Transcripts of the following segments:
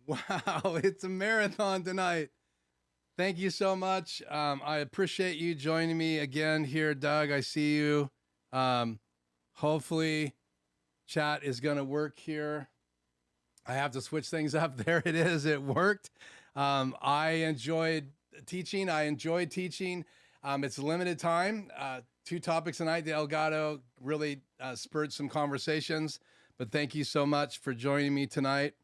Wow, it's a marathon tonight. Thank you so much. I appreciate you joining me again here, Doug. I see you. Um, Hopefully, chat is going to work here. I have to switch things up. There it is. It worked. I enjoyed teaching. I enjoyed teaching. It's limited time. Two topics tonight. The Elgato really spurred some conversations. But thank you so much for joining me tonight.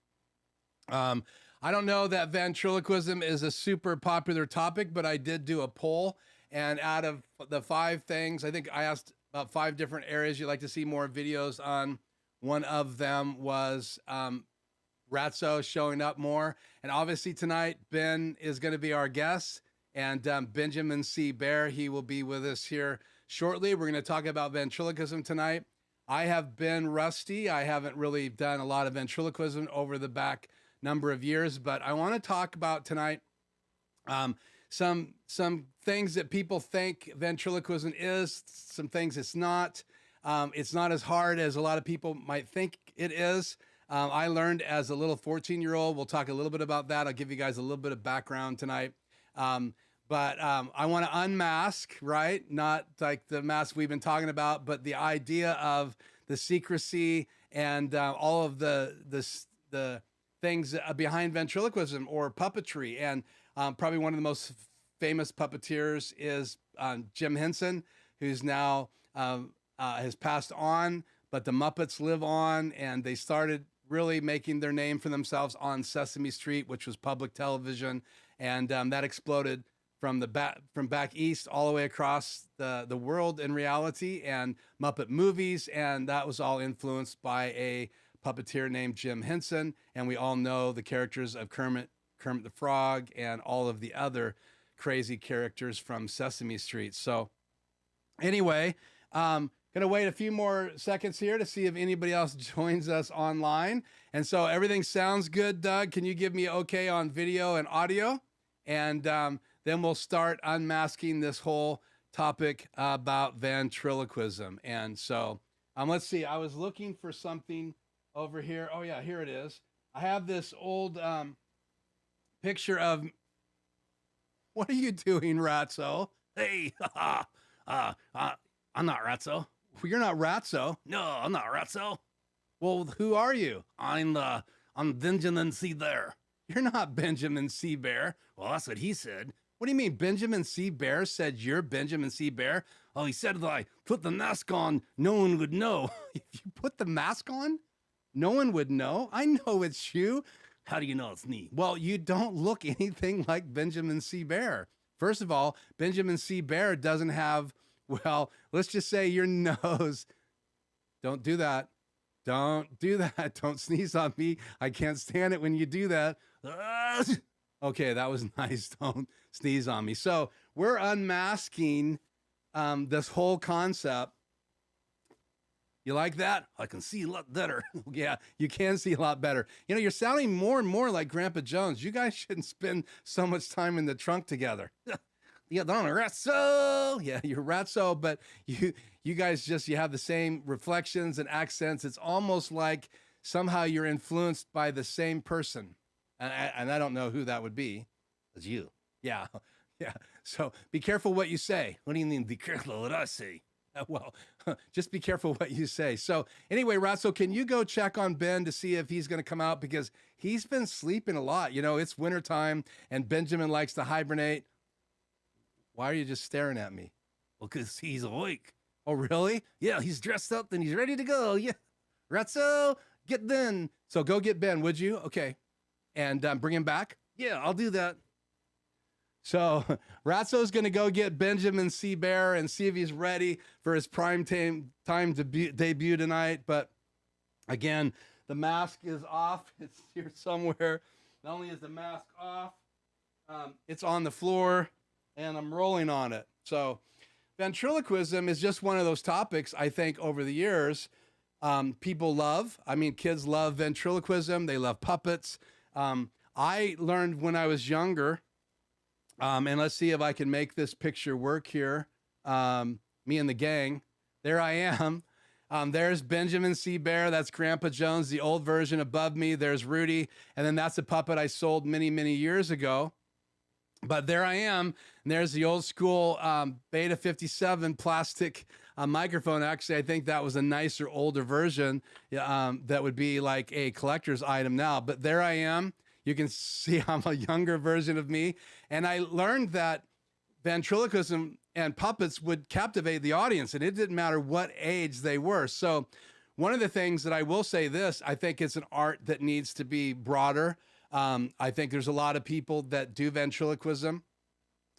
I don't know that ventriloquism is a super popular topic, but I did do a poll. And out of the 5 things, I think I asked about 5 different areas you'd like to see more videos on. One of them was Ratso showing up more. And obviously tonight, Ben is going to be our guest. And Benjamin C. Bear, he will be with us here shortly. We're going to talk about ventriloquism tonight. I have been rusty. I haven't really done a lot of ventriloquism over the back number of years, but I want to talk about tonight some things that people think ventriloquism is, some things it's not. It's not as hard as a lot of people might think it is. I learned as a little 14-year-old. We'll talk a little bit about that. I'll give you guys a little bit of background tonight. But I want to unmask, right? Not like the mask we've been talking about, but the idea of the secrecy and all of the things behind ventriloquism or puppetry. And probably one of the most famous puppeteers is Jim Henson, who's now has passed on, but the Muppets live on, and they started really making their name for themselves on Sesame Street, which was public television, and that exploded from back east all the way across the world in reality, and Muppet movies, and that was all influenced by a puppeteer named Jim Henson, and we all know the characters of Kermit the Frog and all of the other crazy characters from Sesame Street. So anyway, gonna wait a few more seconds here to see if anybody else joins us online. And so everything sounds good, Doug. Can you give me okay on video and audio? And then we'll start unmasking this whole topic about ventriloquism. And so let's see, I was looking for something over here. Oh yeah, here it is. I have this old picture of, what are you doing, Ratso? Hey, I'm not Ratso. You're not Ratso. No, I'm not Ratso. Well, who are you? I'm Benjamin C. Bear. You're not Benjamin C. Bear. Well, that's what he said. What do you mean Benjamin C. Bear said you're Benjamin C. Bear? Oh, he said that I put the mask on, no one would know. If you put the mask on, no one would know. I know it's you. How do you know it's me? Well, you don't look anything like Benjamin C. Bear. First of all, Benjamin C. Bear doesn't have, well, let's just say your nose. Don't do that. Don't do that. Don't sneeze on me. I can't stand it when you do that. Okay, that was nice. Don't sneeze on me. So we're unmasking this whole concept. You like that? I can see a lot better. Yeah, you can see a lot better. You know, you're sounding more and more like Grandpa Jones. You guys shouldn't spend so much time in the trunk together. Yeah, I'm a Ratso. Yeah, you're Ratso, but you guys you have the same reflections and accents. It's almost like somehow you're influenced by the same person. And I don't know who that would be. It's you. Yeah, yeah. So be careful what you say. What do you mean, be careful what I say? Well, just be careful what you say. So anyway, Ratso, can you go check on Ben to see if he's going to come out? Because he's been sleeping a lot. You know, it's wintertime, and Benjamin likes to hibernate. Why are you just staring at me? Well, because he's awake. Oh, really? Yeah, he's dressed up and he's ready to go. Yeah. Ratso, get Ben. So go get Ben, would you? Okay. And bring him back? Yeah, I'll do that. So Ratso's going to go get Benjamin C. Bear and see if he's ready for his prime time debut tonight. But again, the mask is off. It's here somewhere. Not only is the mask off, it's on the floor, and I'm rolling on it. So ventriloquism is just one of those topics I think over the years people love. I mean, kids love ventriloquism. They love puppets. I learned when I was younger, and let's see if I can make this picture work here. Me and the gang. There I am. There's Benjamin C. Bear. That's Grandpa Jones, the old version above me. There's Rudy. And then that's a puppet I sold many, many years ago. But there I am. And there's the old school Beta 57 plastic microphone. Actually, I think that was a nicer, older version that would be like a collector's item now. But there I am. You can see I'm a younger version of me. And I learned that ventriloquism and puppets would captivate the audience, and it didn't matter what age they were. So one of the things that I will say this, I think it's an art that needs to be broader. I think there's a lot of people that do ventriloquism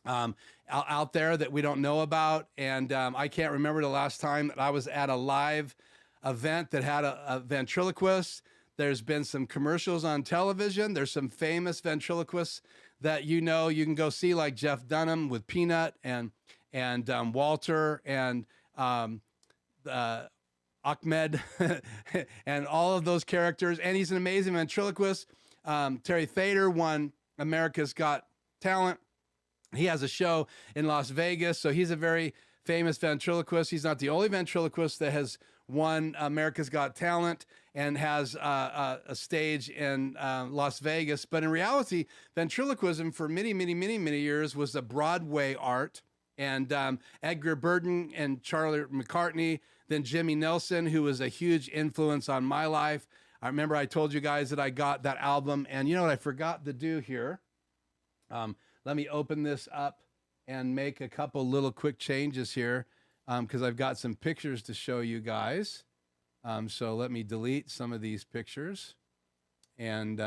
out there that we don't know about. And I can't remember the last time that I was at a live event that had a ventriloquist. There's been some commercials on television. There's some famous ventriloquists that you can go see, like Jeff Dunham with Peanut and Walter and Ahmed and all of those characters. And he's an amazing ventriloquist. Terry Fader won America's Got Talent. He has a show in Las Vegas, so he's a very famous ventriloquist. He's not the only ventriloquist that has won America's Got Talent and has a stage in Las Vegas. But in reality, ventriloquism for many, many, many, many years was a Broadway art. And Edgar Burden and Charlie McCartney, then Jimmy Nelson, who was a huge influence on my life. I remember I told you guys that I got that album. And you know what I forgot to do here? Let me open this up and make a couple little quick changes here because I've got some pictures to show you guys. So let me delete some of these pictures and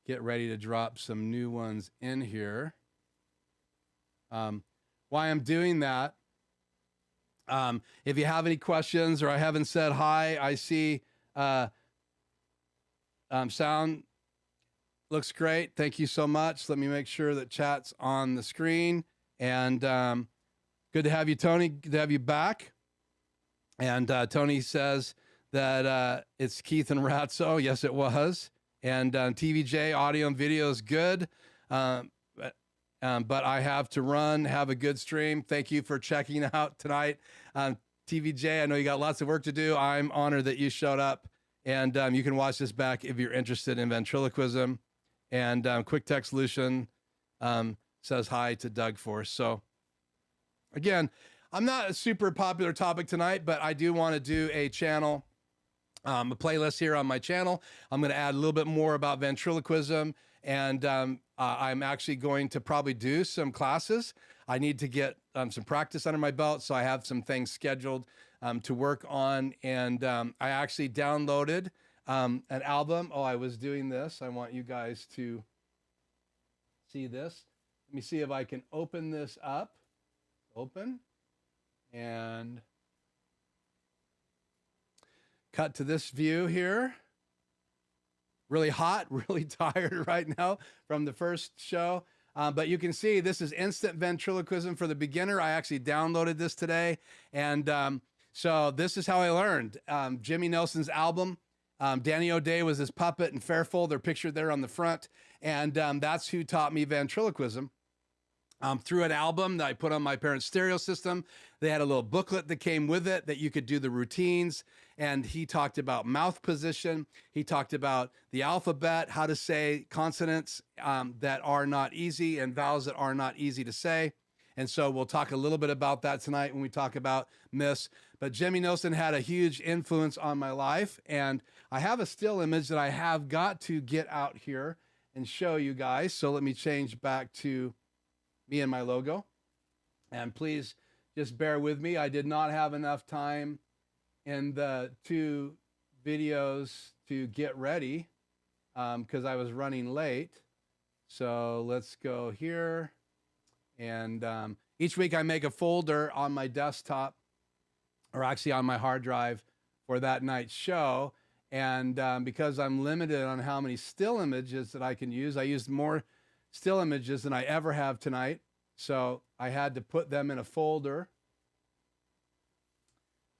get ready to drop some new ones in here. Why I'm doing that, if you have any questions or I haven't said hi, I see sound looks great. Thank you so much. Let me make sure that chat's on the screen. And good to have you, Tony. Good to have you back. And Tony says that it's Keith and Ratso. Yes, it was. And TVJ, audio and video is good. But I have to run, have a good stream. Thank you for checking out tonight. TVJ, I know you got lots of work to do. I'm honored that you showed up. And you can watch this back if you're interested in ventriloquism. And Quick Tech Solution says hi to Doug Force. So again, I'm not a super popular topic tonight, but I do want to do a channel, a playlist here on my channel. I'm going to add a little bit more about ventriloquism. And I'm actually going to probably do some classes. I need to get some practice under my belt. So I have some things scheduled to work on. And I actually downloaded an album. Oh, I was doing this. I want you guys to see this. Let me see if I can open this up. Open. And cut to this view here. Really hot, really tired right now from the first show. But you can see this is instant ventriloquism for the beginner. I actually downloaded this today. And so this is how I learned. Jimmy Nelson's album. Danny O'Day was his puppet and Fairfold. They're pictured there on the front. And that's who taught me ventriloquism. Through an album that I put on my parents' stereo system. They had a little booklet that came with it that you could do the routines. And he talked about mouth position. He talked about the alphabet, how to say consonants that are not easy and vowels that are not easy to say. And so we'll talk a little bit about that tonight when we talk about myths. But Jimmy Nelson had a huge influence on my life. And I have a still image that I have got to get out here and show you guys. So let me change back to me and my logo. And please just bear with me. I did not have enough time in the two videos to get ready because I was running late. So let's go here. And each week I make a folder on my desktop, or actually on my hard drive for that night's show. And because I'm limited on how many still images that I can use, I used more still images than I ever have tonight. So I had to put them in a folder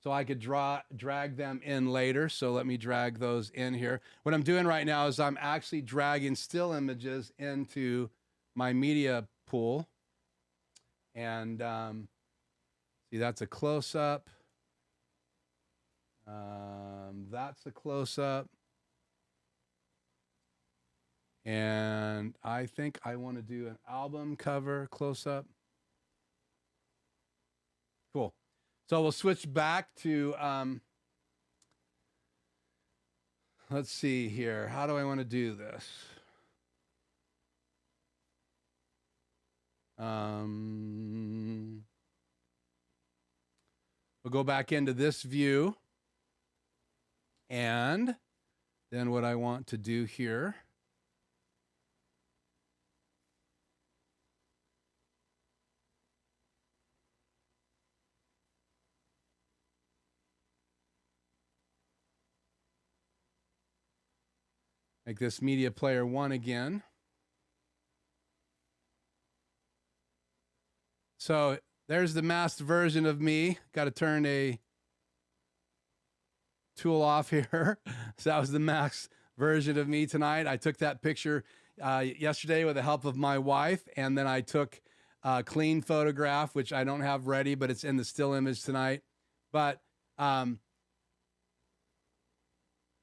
so I could drag them in later. So let me drag those in here. What I'm doing right now is I'm actually dragging still images into my media pool. And see, that's a close-up. That's a close-up. And I think I want to do an album cover close-up. Cool. So we'll switch back to, let's see here. How do I want to do this? We'll go back into this view. And then what I want to do here, make this media player 1 again. So there's the masked version of me. Got to turn a tool off here. So that was the masked version of me tonight. I took that picture yesterday with the help of my wife, and then I took a clean photograph, which I don't have ready, but it's in the still image tonight. But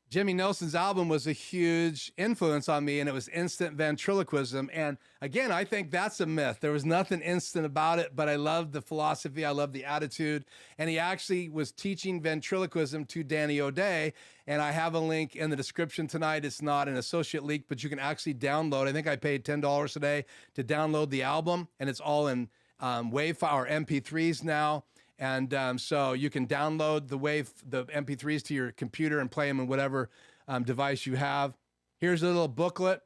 Jimmy Nelson's album was a huge influence on me, and it was instant ventriloquism. And again, I think that's a myth. There was nothing instant about it, but I loved the philosophy. I loved the attitude. And he actually was teaching ventriloquism to Danny O'Day. And I have a link in the description tonight. It's not an associate link, but you can actually download. I think I paid $10 today to download the album, and it's all in WAV file or MP3s now. And so you can download the MP3s to your computer and play them in whatever device you have. Here's a little booklet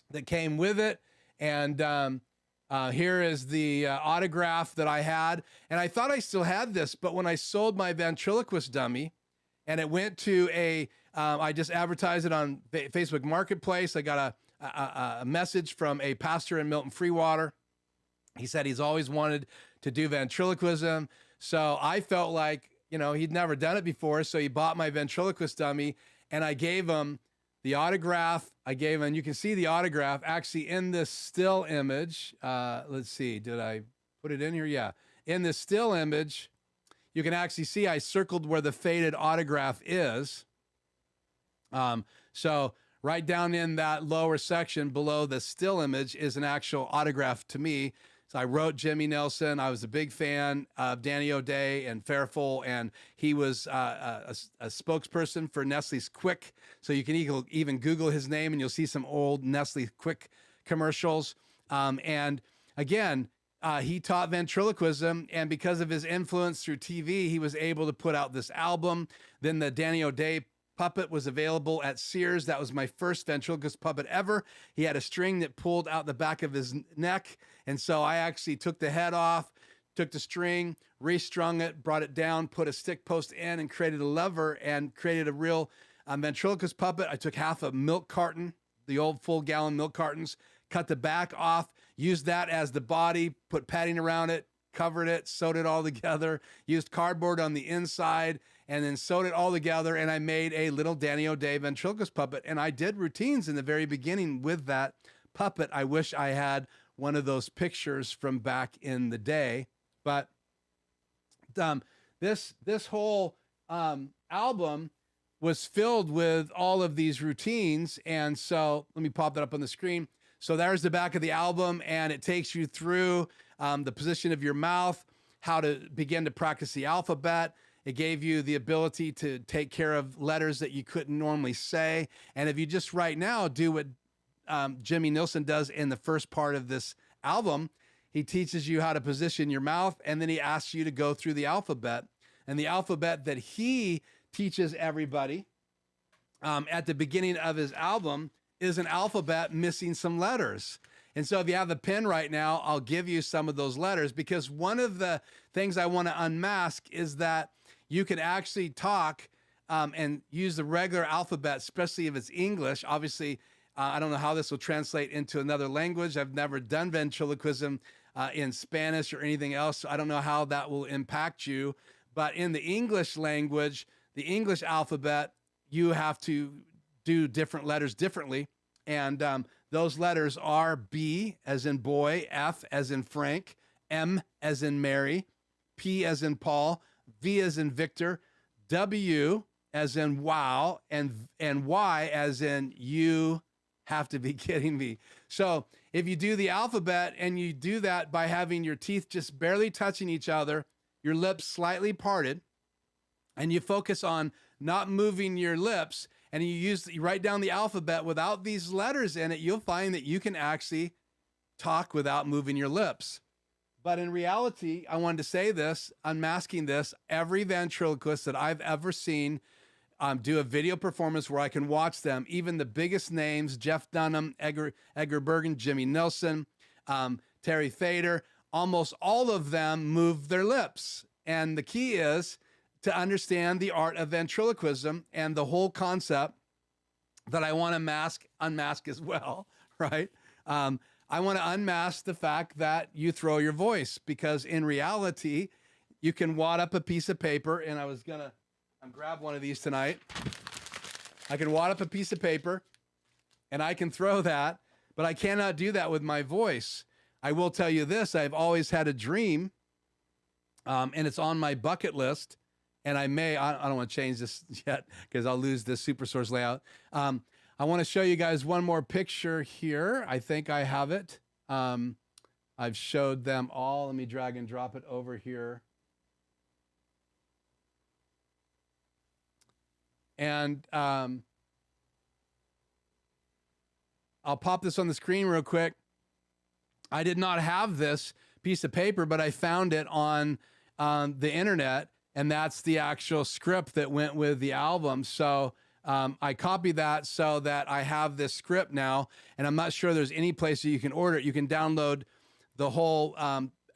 that came with it. And here is the autograph that I had. And I thought I still had this, but when I sold my ventriloquist dummy and it went to I just advertised it on Facebook Marketplace. I got a message from a pastor in Milton Freewater. He said he's always wanted to do ventriloquism. So I felt like, he'd never done it before. So he bought my ventriloquist dummy, and I gave him the autograph. And you can see the autograph actually in this still image. Let's see, did I put it in here? Yeah. In this still image, you can actually see I circled where the faded autograph is. So right down in that lower section below the still image is an actual autograph to me. So I wrote Jimmy Nelson. I was a big fan of Danny O'Day and Fairfull, and he was a spokesperson for Nestle's Quick. So you can even Google his name, and you'll see some old Nestle Quick commercials. And again, he taught ventriloquism, and because of his influence through TV, he was able to put out this album. Then the Danny O'Day puppet was available at Sears. That was my first ventriloquist puppet ever. He had a string that pulled out the back of his neck. And so I actually took the head off, took the string, restrung it, brought it down, put a stick post in, and created a lever and created a real ventriloquist puppet. I took half a milk carton, the old full gallon milk cartons, cut the back off, used that as the body, put padding around it, covered it, sewed it all together, used cardboard on the inside, and then sewed it all together, and I made a little Danny O'Day ventriloquist puppet. And I did routines in the very beginning with that puppet. I wish I had one of those pictures from back in the day. But this whole album was filled with all of these routines. And so let me pop that up on the screen. So there's the back of the album, and it takes you through the position of your mouth, how to begin to practice the alphabet. It gave you the ability to take care of letters that you couldn't normally say. And if you just right now do what Jimmy Nelson does in the first part of this album, he teaches you how to position your mouth, and then he asks you to go through the alphabet. And the alphabet that he teaches everybody at the beginning of his album is an alphabet missing some letters. And so if you have the pen right now, I'll give you some of those letters, because one of the things I want to unmask is that you can actually talk and use the regular alphabet, especially if it's English. Obviously, I don't know how this will translate into another language. I've never done ventriloquism in Spanish or anything else, so I don't know how that will impact you. But in the English language, the English alphabet, you have to do different letters differently. And those letters are B as in boy, F as in Frank, M as in Mary, P as in Paul, V as in Victor, W as in wow, and Y as in you have to be kidding me. So if you do the alphabet and you do that by having your teeth just barely touching each other, your lips slightly parted, and you focus on not moving your lips, and you write down the alphabet without these letters in it, you'll find that you can actually talk without moving your lips. But in reality, I wanted to say this, unmasking this, every ventriloquist that I've ever seen do a video performance where I can watch them, even the biggest names, Jeff Dunham, Edgar Bergen, Jimmy Nilsson, Terry Fader, almost all of them move their lips. And the key is to understand the art of ventriloquism and the whole concept that I want to unmask as well, right? I want to unmask the fact that you throw your voice, because in reality, you can wad up a piece of paper, and I'm grab one of these tonight. I can wad up a piece of paper and I can throw that, but I cannot do that with my voice. I will tell you this, I've always had a dream, and it's on my bucket list, and I don't want to change this yet because I'll lose this super source layout. I want to show you guys one more picture here. I think I have it. I've showed them all. Let me drag and drop it over here. And I'll pop this on the screen real quick. I did not have this piece of paper, but I found it on the internet, and that's the actual script that went with the album. So I copied that so that I have this script now, and I'm not sure there's any place that you can order it. You can download the whole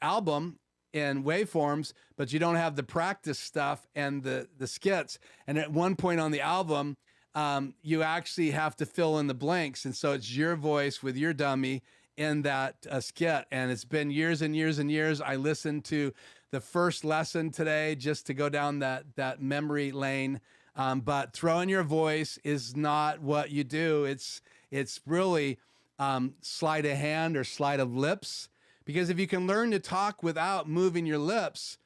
album in waveforms, but you don't have the practice stuff and the skits. And at one point on the album, you actually have to fill in the blanks. And so it's your voice with your dummy in that skit. And it's been years and years and years. I listened to the first lesson today just to go down that memory lane. But throwing your voice is not what you do. It's really sleight of hand or sleight of lips. Because if you can learn to talk without moving your lips,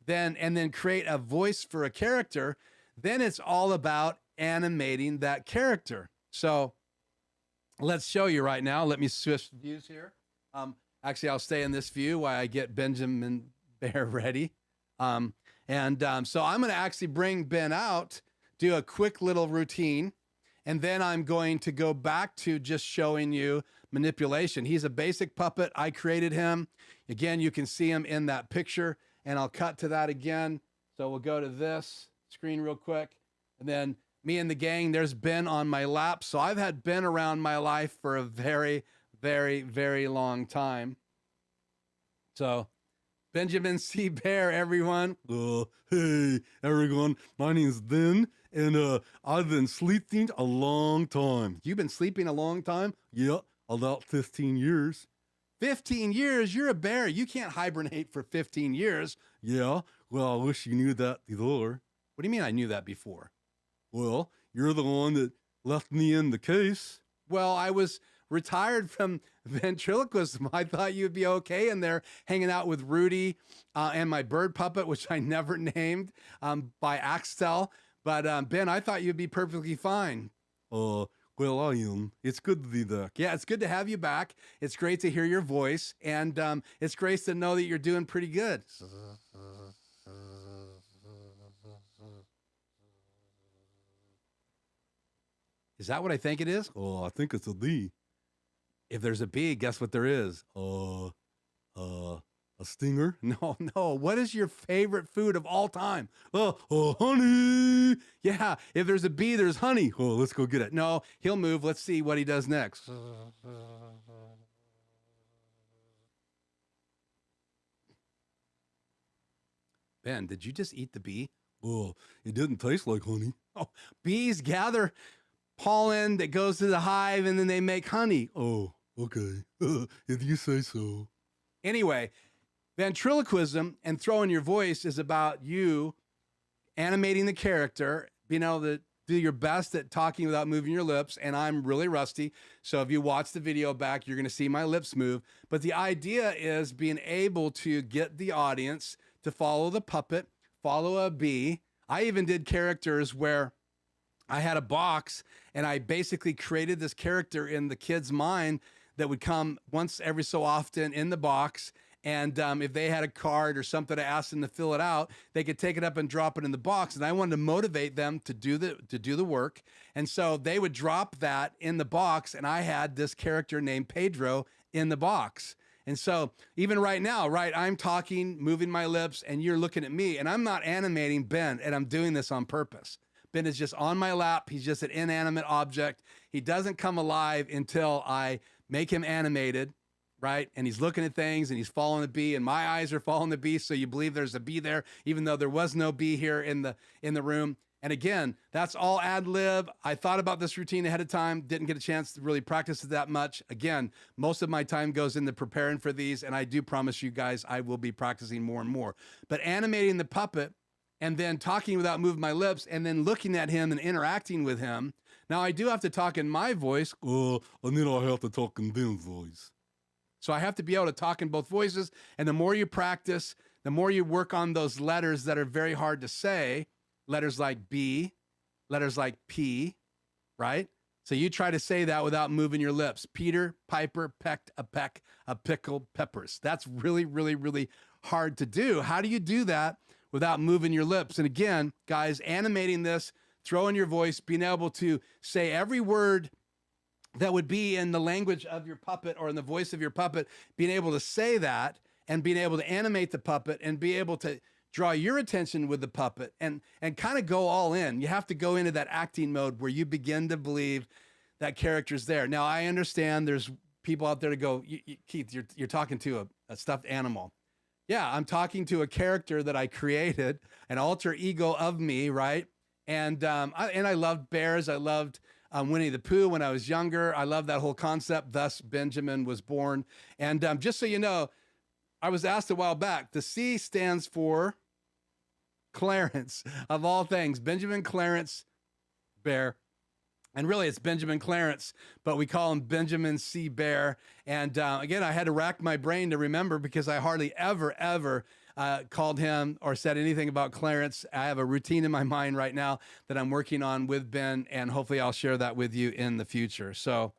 and then create a voice for a character, then it's all about animating that character. So let's show you right now. Let me switch views here. Actually, I'll stay in this view while I get Benjamin Bear ready. So I'm going to actually bring Ben out, do a quick little routine, and then I'm going to go back to just showing you manipulation. He's a basic puppet. I created him. Again, you can see him in that picture, and I'll cut to that again. So we'll go to this screen real quick. And then me and the gang, there's Ben on my lap. So I've had Ben around my life for a very, very, very long time. So Benjamin C. Bear, everyone. Hey, everyone. My name's Ben, and I've been sleeping a long time. You've been sleeping a long time? Yeah, about 15 years. 15 years? You're a bear. You can't hibernate for 15 years. Yeah, well, I wish you knew that before. What do you mean I knew that before? Well, you're the one that left me in the case. Well, I was retired from ventriloquism. I thought you'd be okay in there hanging out with Rudy and my bird puppet, which I never named, by Axtel. But Ben, I thought you'd be perfectly fine. Well, I am. It's good to be back. Yeah, it's good to have you back. It's great to hear your voice, and it's great to know that you're doing pretty good. Is that what I think it is? Oh, I think it's a B. If there's a B, guess what there is? A stinger? No. What is your favorite food of all time? Honey. Yeah, if there's a B, there's honey. Oh, let's go get it. No, he'll move. Let's see what he does next. Ben, did you just eat the bee? Oh, it didn't taste like honey. Oh, bees gather pollen that goes to the hive, and then they make honey. Oh, okay. If you say so. Anyway, ventriloquism and throwing your voice is about you animating the character, being able to do your best at talking without moving your lips. And I'm really rusty. So if you watch the video back, you're going to see my lips move. But the idea is being able to get the audience to follow the puppet, follow a bee, I even did characters where I had a box and I basically created this character in the kid's mind that would come once every so often in the box. And if they had a card or something, I asked them to fill it out, they could take it up and drop it in the box. And I wanted to motivate them to do the work. And so they would drop that in the box. And I had this character named Pedro in the box. And so even right now, right, I'm talking, moving my lips, and you're looking at me, and I'm not animating Ben, and I'm doing this on purpose. Ben is just on my lap. He's just an inanimate object. He doesn't come alive until I make him animated, right? And he's looking at things and he's following the bee, and my eyes are following the bee. So you believe there's a bee there, even though there was no bee here in the room. And again, that's all ad lib. I thought about this routine ahead of time, didn't get a chance to really practice it that much. Again, most of my time goes into preparing for these, and I do promise you guys I will be practicing more and more. But animating the puppet and then talking without moving my lips and then looking at him and interacting with him. Now I do have to talk in my voice. And then I have to talk in Ben's voice. So I have to be able to talk in both voices. And the more you practice, the more you work on those letters that are very hard to say, letters like B, letters like P, right? So you try to say that without moving your lips. Peter, Piper, pecked, a peck, a pickle, peppers. That's really, really, really hard to do. How do you do that without moving your lips? And again, guys, animating this, throw in your voice, being able to say every word that would be in the language of your puppet or in the voice of your puppet, being able to say that and being able to animate the puppet and be able to draw your attention with the puppet and kind of go all in. You have to go into that acting mode where you begin to believe that character's there. Now, I understand there's people out there to go, Keith, you're talking to a stuffed animal. Yeah, I'm talking to a character that I created, an alter ego of me, right? And I loved bears. I loved Winnie the Pooh when I was younger. I love that whole concept. Thus, Benjamin was born. And just so you know, I was asked a while back, the C stands for Clarence, of all things. Benjamin Clarence Bear. And really, it's Benjamin Clarence, but we call him Benjamin C. Bear. And again, I had to rack my brain to remember because I hardly ever called him or said anything about Clarence. I have a routine in my mind right now that I'm working on with Ben, and hopefully I'll share that with you in the future. So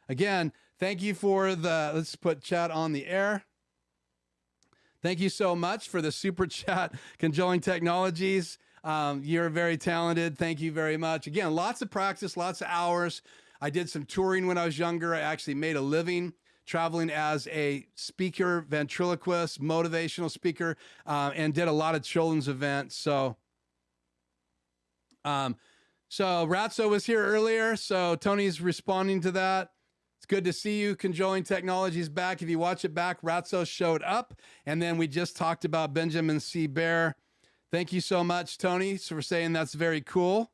again, thank you for let's put chat on the air. Thank you so much for the super chat, Conjoling Technologies. You're very talented. Thank you very much. Again, lots of practice, lots of hours. I did some touring when I was younger. I actually made a living traveling as a speaker, ventriloquist, motivational speaker, and did a lot of children's events. So Ratso was here earlier. So Tony's responding to that. It's good to see you. Conjoling Technologies back. If you watch it back, Ratso showed up. And then we just talked about Benjamin C. Bear. Thank you so much, Tony, for saying that's very cool.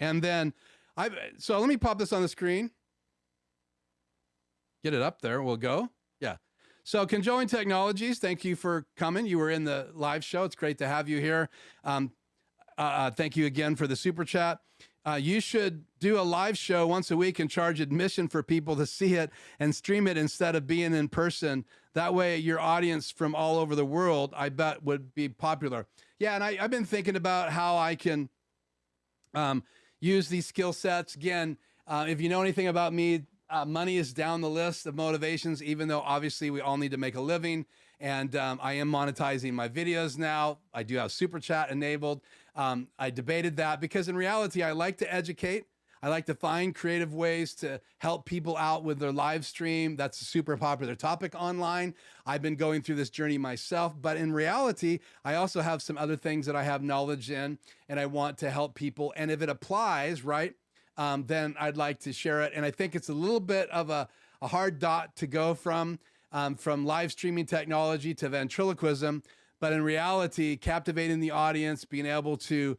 And then, so let me pop this on the screen. Get it up there. We'll go. Yeah. So Conjoling Technologies, thank you for coming. You were in the live show. It's great to have you here. Thank you again for the super chat. You should do a live show once a week and charge admission for people to see it and stream it instead of being in person. That way your audience from all over the world, I bet, would be popular. Yeah, and I've been thinking about how I can use these skill sets. Again, if you know anything about me, money is down the list of motivations, even though obviously we all need to make a living. And I am monetizing my videos now. I do have super chat enabled. I debated that because in reality, I like to educate. I like to find creative ways to help people out with their live stream. That's a super popular topic online. I've been going through this journey myself, but in reality, I also have some other things that I have knowledge in and I want to help people. And if it applies, right, then I'd like to share it. And I think it's a little bit of a hard dot to go from live streaming technology to ventriloquism. But in reality, captivating the audience, being able to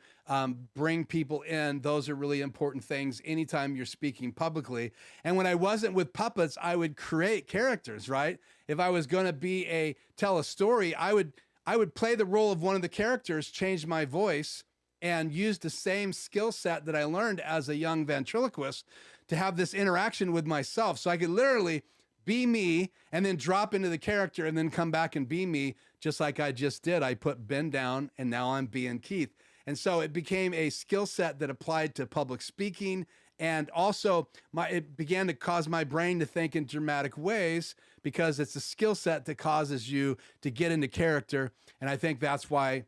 bring people in, those are really important things anytime you're speaking publicly. And when I wasn't with puppets, I would create characters, right? If I was going to tell a story, I would play the role of one of the characters, change my voice, and use the same skill set that I learned as a young ventriloquist to have this interaction with myself. So I could literally be me, and then drop into the character and then come back and be me, just like I just did. I put Ben down and now I'm being Keith. And so it became a skill set that applied to public speaking. And also it began to cause my brain to think in dramatic ways, because it's a skill set that causes you to get into character. And I think that's why,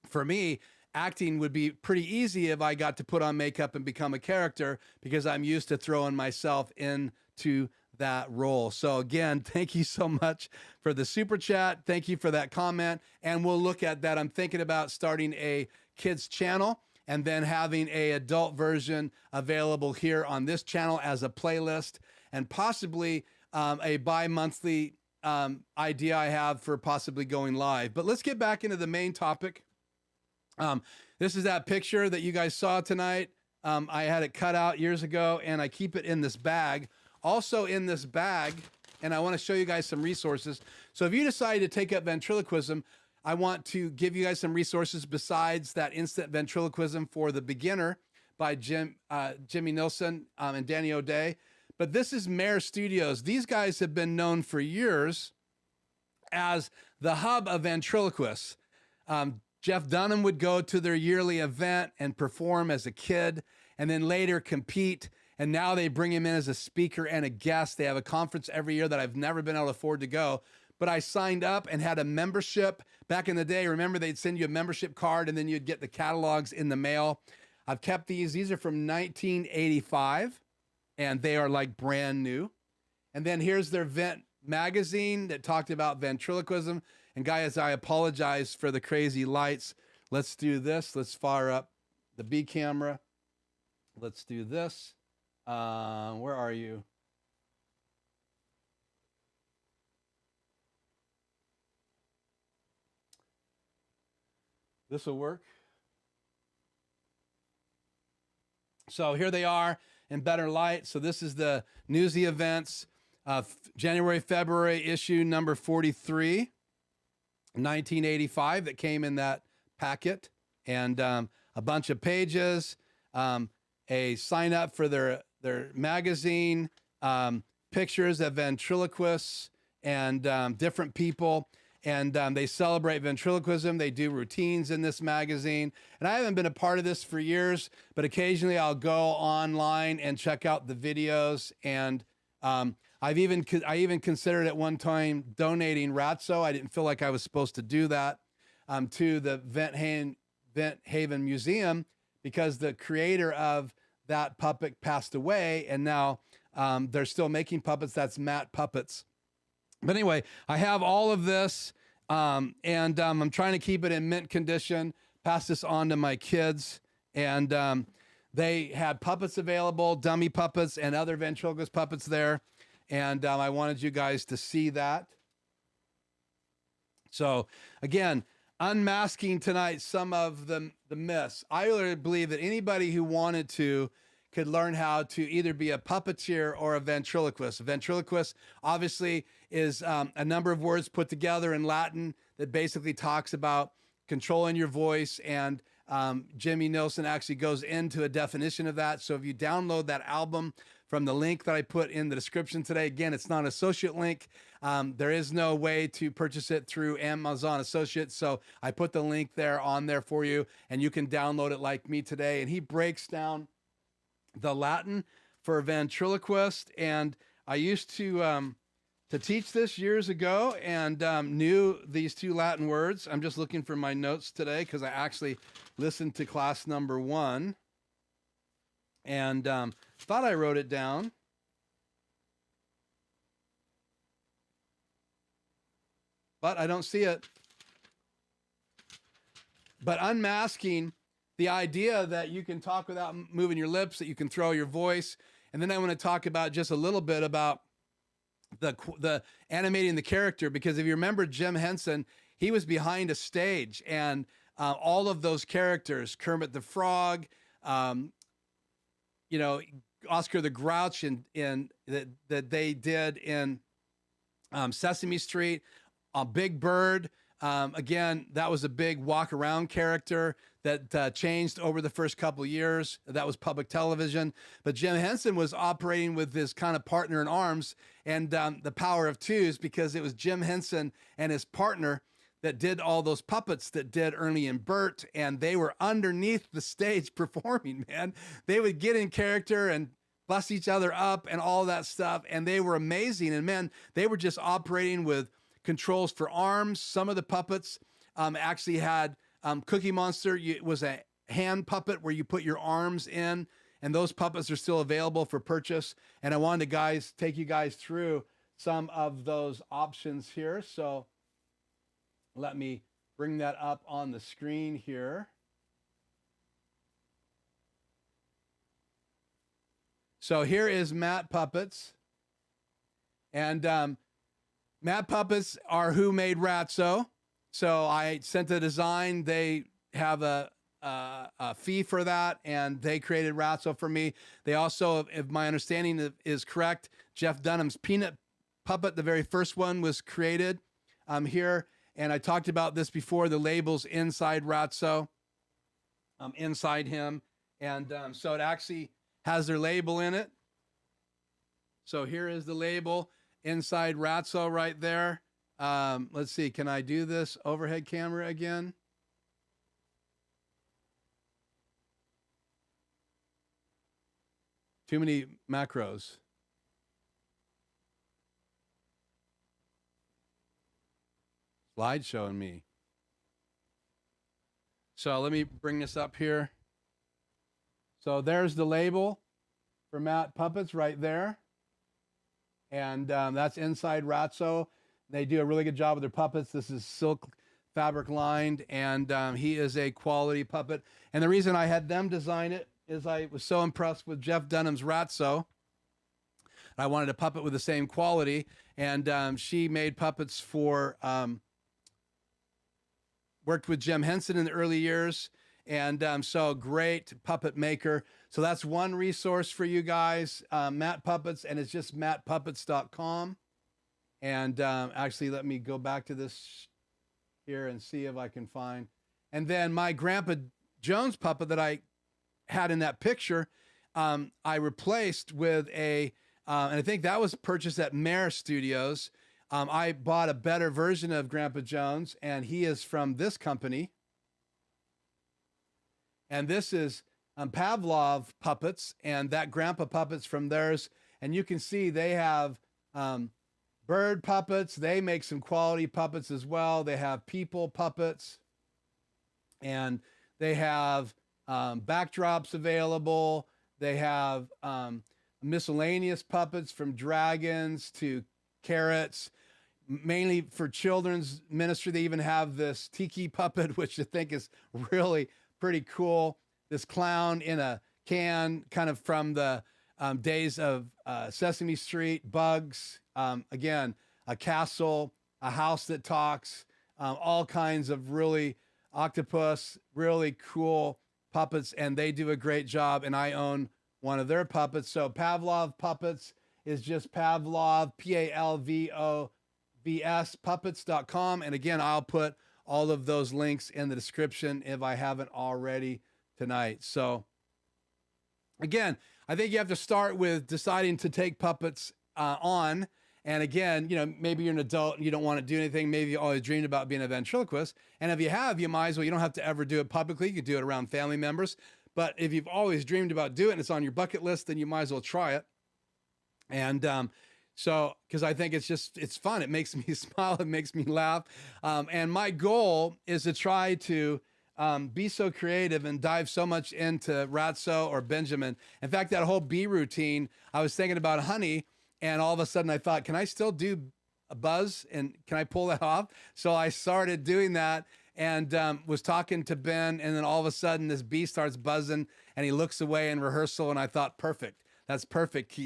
for me, acting would be pretty easy if I got to put on makeup and become a character, because I'm used to throwing myself into that role. So again, thank you so much for the super chat. Thank you for that comment. And we'll look at that. I'm thinking about starting a kids channel and then having a adult version available here on this channel as a playlist, and possibly a bi-monthly idea I have for possibly going live. But let's get back into the main topic. This is that picture that you guys saw tonight. I had it cut out years ago, and I keep it in this bag. Also in this bag, and I want to show you guys some resources. So if you decide to take up ventriloquism, I want to give you guys some resources besides that Instant Ventriloquism for the Beginner by Jimmy Nilsson and Danny O'Day. But this is Mare Studios. These guys have been known for years as the hub of ventriloquists. Jeff Dunham would go to their yearly event and perform as a kid, and then later compete. And now they bring him in as a speaker and a guest. They have a conference every year that I've never been able to afford to go. But I signed up and had a membership. Back in the day, remember, they'd send you a membership card and then you'd get the catalogs in the mail. I've kept these. These are from 1985, and they are like brand new. And then here's their Vent magazine that talked about ventriloquism. And guys, I apologize for the crazy lights. Let's do this. Let's fire up the B camera. Let's do this. Where are you? This will work. So here they are in better light. So this is the Newsy Events, January, February issue number 43, 1985, that came in that packet, and a bunch of pages, a sign up for their magazine, pictures of ventriloquists and different people. And they celebrate ventriloquism. They do routines in this magazine. And I haven't been a part of this for years, but occasionally I'll go online and check out the videos. And I even considered at one time donating Ratso. I didn't feel like I was supposed to do that to the Vent Haven Museum, because the creator of that puppet passed away, and now they're still making puppets. That's Matt Puppets. But anyway, I have all of this, and I'm trying to keep it in mint condition, pass this on to my kids. And they had puppets available, dummy puppets and other ventriloquist puppets there. And I wanted you guys to see that. So again, unmasking tonight some of the myths. I really believe that anybody who wanted to could learn how to either be a puppeteer or a ventriloquist. A ventriloquist obviously is a number of words put together in Latin that basically talks about controlling your voice, and Jimmy Nilsson actually goes into a definition of that. So if you download that album from the link that I put in the description today, again, it's not an associate link. There is no way to purchase it through Amazon Associates. So I put the link there on there for you, and you can download it like me today. And he breaks down the Latin for ventriloquist. And I used to teach this years ago, and knew these two Latin words. I'm just looking for my notes today because I actually listened to class number 1 and thought I wrote it down. But I don't see it. But unmasking, the idea that you can talk without moving your lips, that you can throw your voice. And then I want to talk about just a little bit about the animating the character, because if you remember Jim Henson, he was behind a stage, and all of those characters, Kermit the Frog, Oscar the Grouch, in that they did in Sesame Street, Big Bird, Again, that was a big walk around character that changed over the first couple of years. That was public television. But Jim Henson was operating with this kind of partner in arms and the power of twos, because it was Jim Henson and his partner that did all those puppets that did Ernie and Bert, and they were underneath the stage performing, man. They would get in character and bust each other up and all that stuff, and they were amazing. And man, they were just operating with controls for arms. Some of the puppets actually had Cookie Monster was a hand puppet where you put your arms in, and those puppets are still available for purchase. And I wanted to take you guys through some of those options here. So let me bring that up on the screen here. So here is Matt Puppets. And Matt Puppets are who made Ratso. So I sent the design. They have a fee for that, and they created Ratso for me. They also, if my understanding is correct, Jeff Dunham's Peanut puppet, the very first one, was created here. And I talked about this before, the labels inside Ratso, inside him. And so it actually has their label in it. So here is the label inside Ratso right there. Let's see, can I do this overhead camera again? Too many macros. Slide showing me. So let me bring this up here. So there's the label for Matt Puppets right there. And that's inside Ratso. They do a really good job with their puppets. This is silk fabric lined, and he is a quality puppet. And the reason I had them design it is I was so impressed with Jeff Dunham's Ratso. I wanted a puppet with the same quality, and she made puppets for, worked with Jim Henson in the early years, and so great puppet maker. So that's one resource for you guys, Matt Puppets, and it's just mattpuppets.com. And actually, let me go back to this here and see if I can find. And then my Grandpa Jones puppet that I had in that picture, I replaced with and I think that was purchased at Mare Studios. I bought a better version of Grandpa Jones, and he is from this company. And this is Pavlov puppets, and that Grandpa puppet's from theirs. And you can see they have bird puppets. They make some quality puppets as well. They have people puppets, and they have backdrops available. They have miscellaneous puppets from dragons to carrots, mainly for children's ministry. They even have this tiki puppet, which I think is really pretty cool. This clown in a can, kind of from the days of Sesame Street, Bugs. Again, a castle, a house that talks, all kinds of really octopus, really cool puppets, and they do a great job, and I own one of their puppets. So Pavlov Puppets is just Pavlov, P-A-L-V-O-V-S, puppets.com. And again, I'll put all of those links in the description if I haven't already tonight. So again, I think you have to start with deciding to take puppets on. And again, maybe you're an adult and you don't want to do anything. Maybe you always dreamed about being a ventriloquist. And if you have, you might as well. You don't have to ever do it publicly. You could do it around family members. But if you've always dreamed about doing it and it's on your bucket list, then you might as well try it. And so, because I think it's fun. It makes me smile. It makes me laugh. And my goal is to try to be so creative and dive so much into Ratso or Benjamin. In fact, that whole bee routine, I was thinking about honey, and all of a sudden I thought, can I still do a buzz, and can I pull that off? So I started doing that, and was talking to Ben, and then all of a sudden this bee starts buzzing, and he looks away in rehearsal, and I thought, perfect. That's perfect,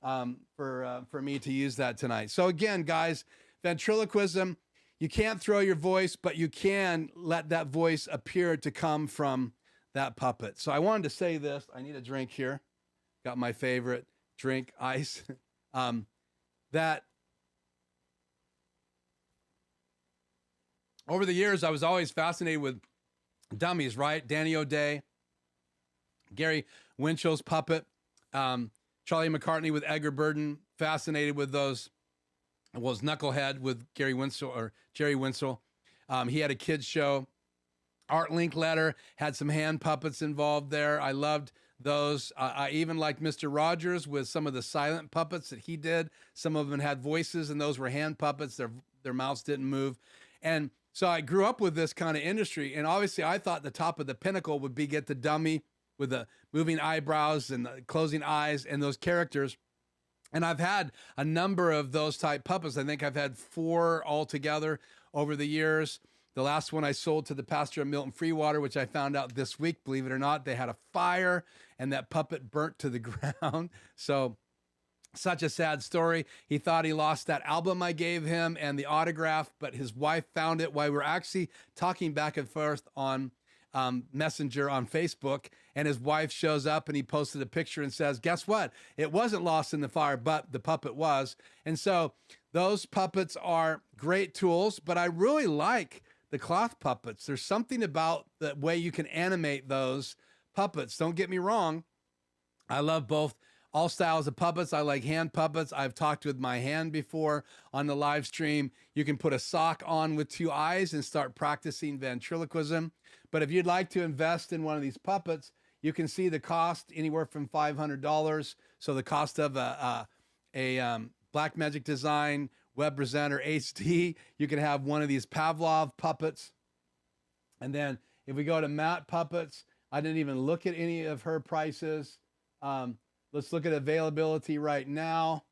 for me to use that tonight. So again, guys, ventriloquism, you can't throw your voice, but you can let that voice appear to come from that puppet. So I wanted to say this. I need a drink here. Got my favorite drink, ice. That over the years, I was always fascinated with dummies, right? Danny O'Day, Gary Winchell's puppet, Charlie McCartney with Edgar Burden, fascinated with those. Was Knucklehead with Gary Winsell or Jerry Winsell. He had a kids show. Art Linkletter had some hand puppets involved there. I loved those. I even liked Mr. Rogers with some of the silent puppets that he did. Some of them had voices, and those were hand puppets. Their mouths didn't move. And so I grew up with this kind of industry. And obviously, I thought the top of the pinnacle would be get the dummy with the moving eyebrows and the closing eyes and those characters. And I've had a number of those type puppets. I think I've had 4 altogether over the years. The last one I sold to the pastor of Milton Freewater, which I found out this week, believe it or not, they had a fire and that puppet burnt to the ground. So such a sad story. He thought he lost that album I gave him and the autograph, but his wife found it while we were actually talking back and forth on Messenger on Facebook, and his wife shows up and he posted a picture and says, guess what? It wasn't lost in the fire, but the puppet was. And so those puppets are great tools, but I really like the cloth puppets. There's something about the way you can animate those puppets. Don't get me wrong. I love both all styles of puppets. I like hand puppets. I've talked with my hand before on the live stream. You can put a sock on with 2 eyes and start practicing ventriloquism. But if you'd like to invest in one of these puppets, you can see the cost anywhere from $500. So the cost of a Blackmagic Design Web Presenter HD, you can have one of these Pavlov puppets. And then if we go to Matte Puppets, I didn't even look at any of her prices. Let's look at availability right now.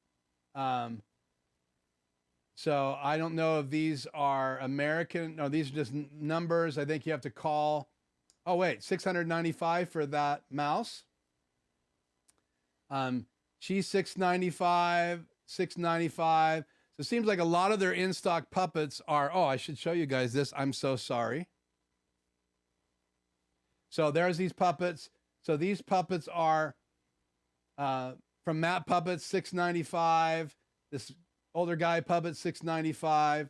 So I don't know if these are American. No, these are just numbers. I think you have to call. Oh, wait, $695 for that mouse. She's $695, $695. So it seems like a lot of their in-stock puppets are, oh, I should show you guys this. I'm so sorry. So there's these puppets. So these puppets are from Matte Puppets, $695. This older guy puppet, $695.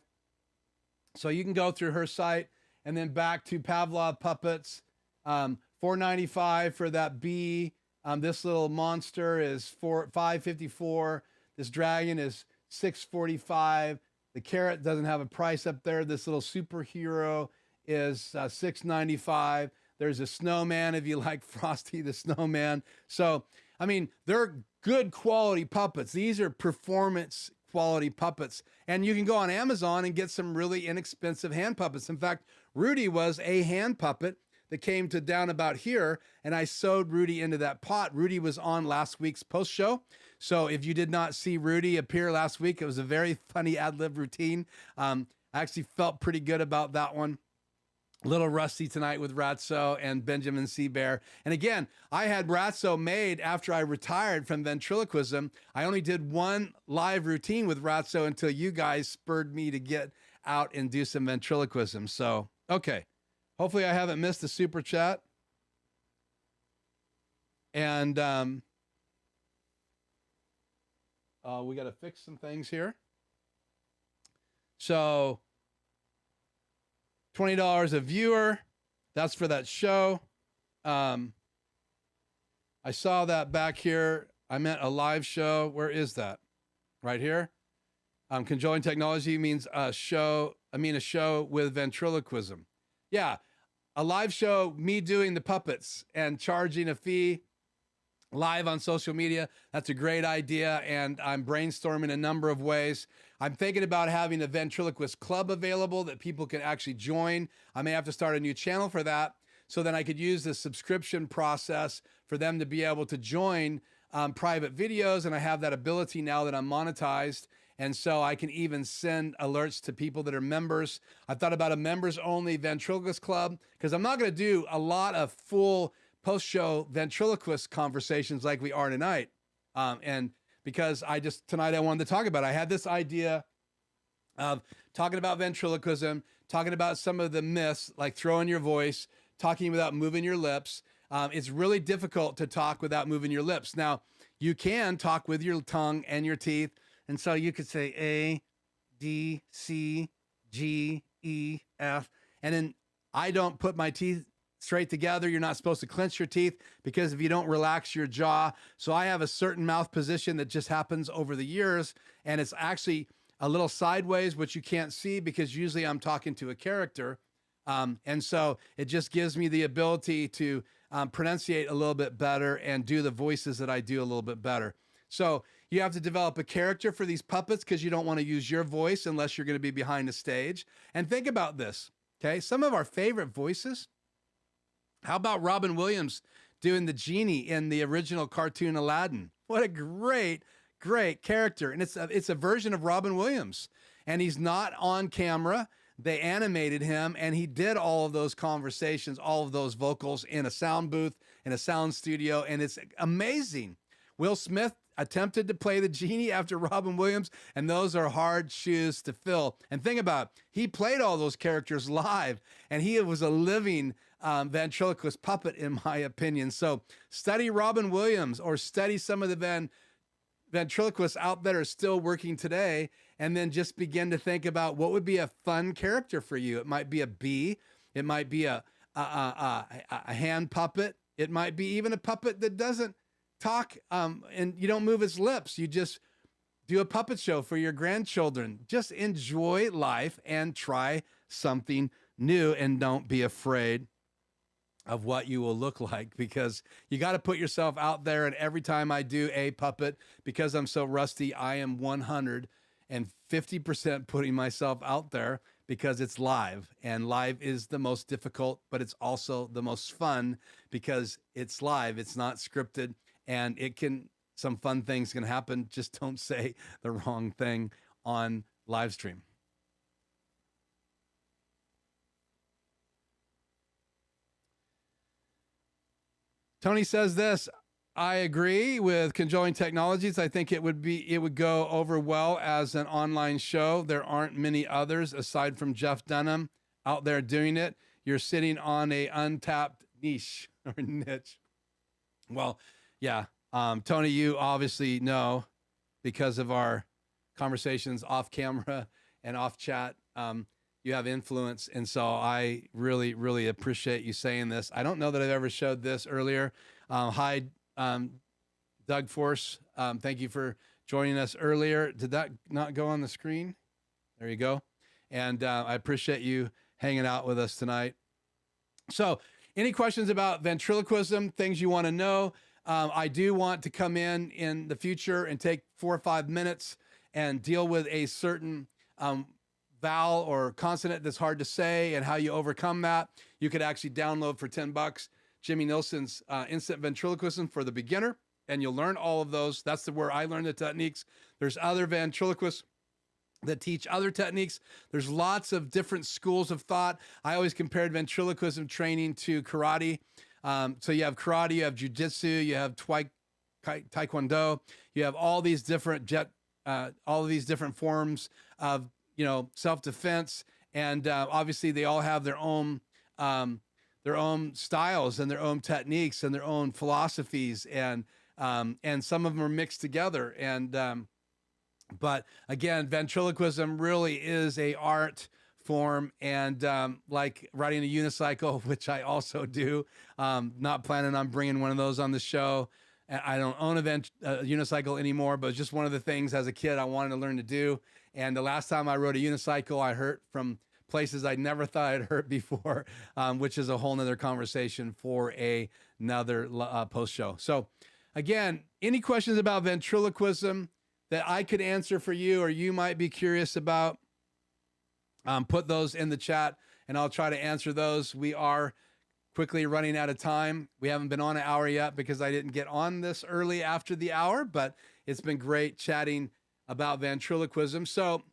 So you can go through her site and then back to Pavlov puppets, $495 for that bee. This little monster is $554. This dragon is $645. The carrot doesn't have a price up there. This little superhero is $695. There's a snowman if you like Frosty the Snowman. So, I mean, they're good quality puppets. These are performance quality puppets. And you can go on Amazon and get some really inexpensive hand puppets. In fact, Rudy was a hand puppet that came to down about here, and I sewed Rudy into that pot. Rudy was on last week's post show. So if you did not see Rudy appear last week, it was a very funny ad-lib routine. I actually felt pretty good about that one. A little rusty tonight with Ratso and Benjamin Seabear. And again, I had Ratso made after I retired from ventriloquism. I only did one live routine with Ratso until you guys spurred me to get out and do some ventriloquism. So, okay. Hopefully I haven't missed a super chat. And we got to fix some things here. So $20 a viewer. That's for that show. I saw that back here. I meant a live show. Where is that? Right here. Controlling technology means a show. I mean a show with ventriloquism. Yeah, a live show, me doing the puppets and charging a fee live on social media. That's a great idea, and I'm brainstorming a number of ways. I'm thinking about having a ventriloquist club available that people can actually join. I may have to start a new channel for that, so then I could use the subscription process for them to be able to join private videos, and I have that ability now that I'm monetized. And so I can even send alerts to people that are members. I thought about a members-only ventriloquist club because I'm not going to do a lot of full post-show ventriloquist conversations like we are tonight. And because tonight I wanted to talk about it. I had this idea of talking about ventriloquism, talking about some of the myths, like throwing your voice, talking without moving your lips. It's really difficult to talk without moving your lips. Now, you can talk with your tongue and your teeth. And so you could say A, D, C, G, E, F. And then I don't put my teeth straight together. You're not supposed to clench your teeth because if you don't relax your jaw. So I have a certain mouth position that just happens over the years. And it's actually a little sideways, which you can't see because usually I'm talking to a character. And so it just gives me the ability to pronunciate a little bit better and do the voices that I do a little bit better. So you have to develop a character for these puppets because you don't want to use your voice unless you're going to be behind the stage. And think about this, okay? Some of our favorite voices. How about Robin Williams doing the genie in the original cartoon Aladdin? What a great, great character. And it's a version of Robin Williams. And he's not on camera. They animated him, and he did all of those conversations, all of those vocals in a sound booth, in a sound studio, and it's amazing. Will Smith attempted to play the genie after Robin Williams, and those are hard shoes to fill. And think about it, he played all those characters live, and he was a living ventriloquist puppet, in my opinion. So study Robin Williams or study some of the ventriloquists out there are still working today, and then just begin to think about what would be a fun character for you. It might be a bee. It might be a hand puppet. It might be even a puppet that doesn't talk and you don't move its lips. You just do a puppet show for your grandchildren. Just enjoy life and try something new, and don't be afraid of what you will look like, because you got to put yourself out there. And every time I do a puppet, because I'm so rusty, I am 150% putting myself out there because it's live, and live is the most difficult, but it's also the most fun because it's live. It's not scripted, and some fun things can happen. Just don't say the wrong thing on live stream. Tony says this: I agree with conjoined technologies. I think it would go over well as an online show. There aren't many others aside from Jeff Dunham out there doing it. You're sitting on a untapped niche or niche. Well, yeah. Tony, you obviously know because of our conversations off camera and off chat. You have influence. And so I really, really appreciate you saying this. I don't know that I've ever showed this earlier. Hi, Doug Force. Thank you for joining us earlier. Did that not go on the screen? There you go. And I appreciate you hanging out with us tonight. So any questions about ventriloquism, things you want to know? I do want to come in the future and take 4 or 5 minutes and deal with a certain vowel or consonant that's hard to say and how you overcome that. You could actually download for $10 Jimmy Nilsson's Instant Ventriloquism for the Beginner, and you'll learn all of those. That's where I learned the techniques. There's other ventriloquists that teach other techniques. There's lots of different schools of thought. I always compared ventriloquism training to karate. So you have karate, you have jujitsu, you have taekwondo, you have all these different forms of self-defense, and obviously they all have their own styles and their own techniques and their own philosophies, and some of them are mixed together. And but again, ventriloquism really is a art form, and like riding a unicycle, which I also do. Not planning on bringing one of those on the show. I don't own a unicycle anymore, but it's just one of the things as a kid I wanted to learn to do. And the last time I rode a unicycle, I hurt from places I never thought I'd hurt before, which is a whole nother conversation for another post show. So again, any questions about ventriloquism that I could answer for you or you might be curious about, put those in the chat and I'll try to answer those. We are quickly running out of time. We haven't been on an hour yet because I didn't get on this early after the hour, but it's been great chatting about ventriloquism. So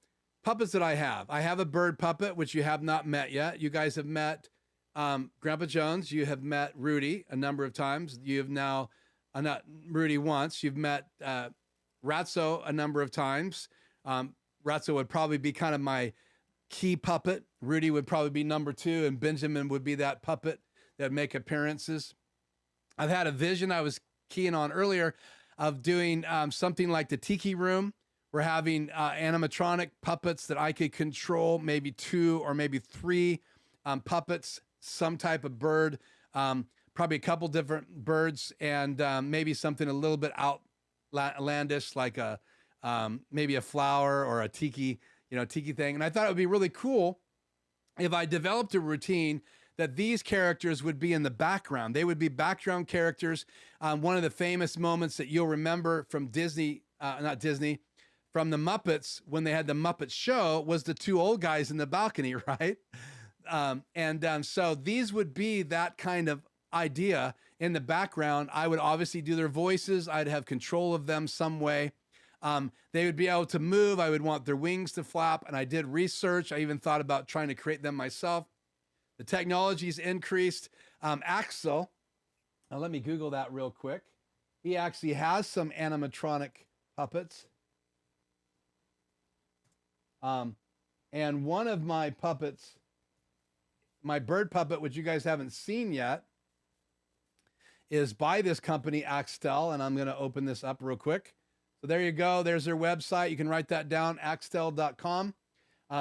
puppets that I have a bird puppet, which you have not met yet. You guys have met Grandpa Jones. You have met Rudy a number of times. You have now, not Rudy once, you've met Ratso a number of times. Ratso would probably be kind of my key puppet. Rudy would probably be number 2, and Benjamin would be that puppet that make appearances. I've had a vision I was keying on earlier of doing something like the Tiki Room, We're having animatronic puppets that I could control, maybe 2 or maybe 3 puppets, some type of bird, probably a couple different birds, and maybe something a little bit outlandish, like maybe a flower or a tiki thing. And I thought it would be really cool if I developed a routine that these characters would be in the background. They would be background characters. One of the famous moments that you'll remember from Disney, not Disney, from the Muppets, when they had the Muppet Show, was the 2 old guys in the balcony, right? So these would be that kind of idea in the background. I would obviously do their voices. I'd have control of them some way. They would be able to move. I would want their wings to flap. And I did research. I even thought about trying to create them myself. The technology's increased. Axel, now let me Google that real quick. He actually has some animatronic puppets. And one of my puppets, my bird puppet, which you guys haven't seen yet, is by this company, Axtel. And I'm going to open this up real quick. So there you go. There's their website. You can write that down, axtel.com.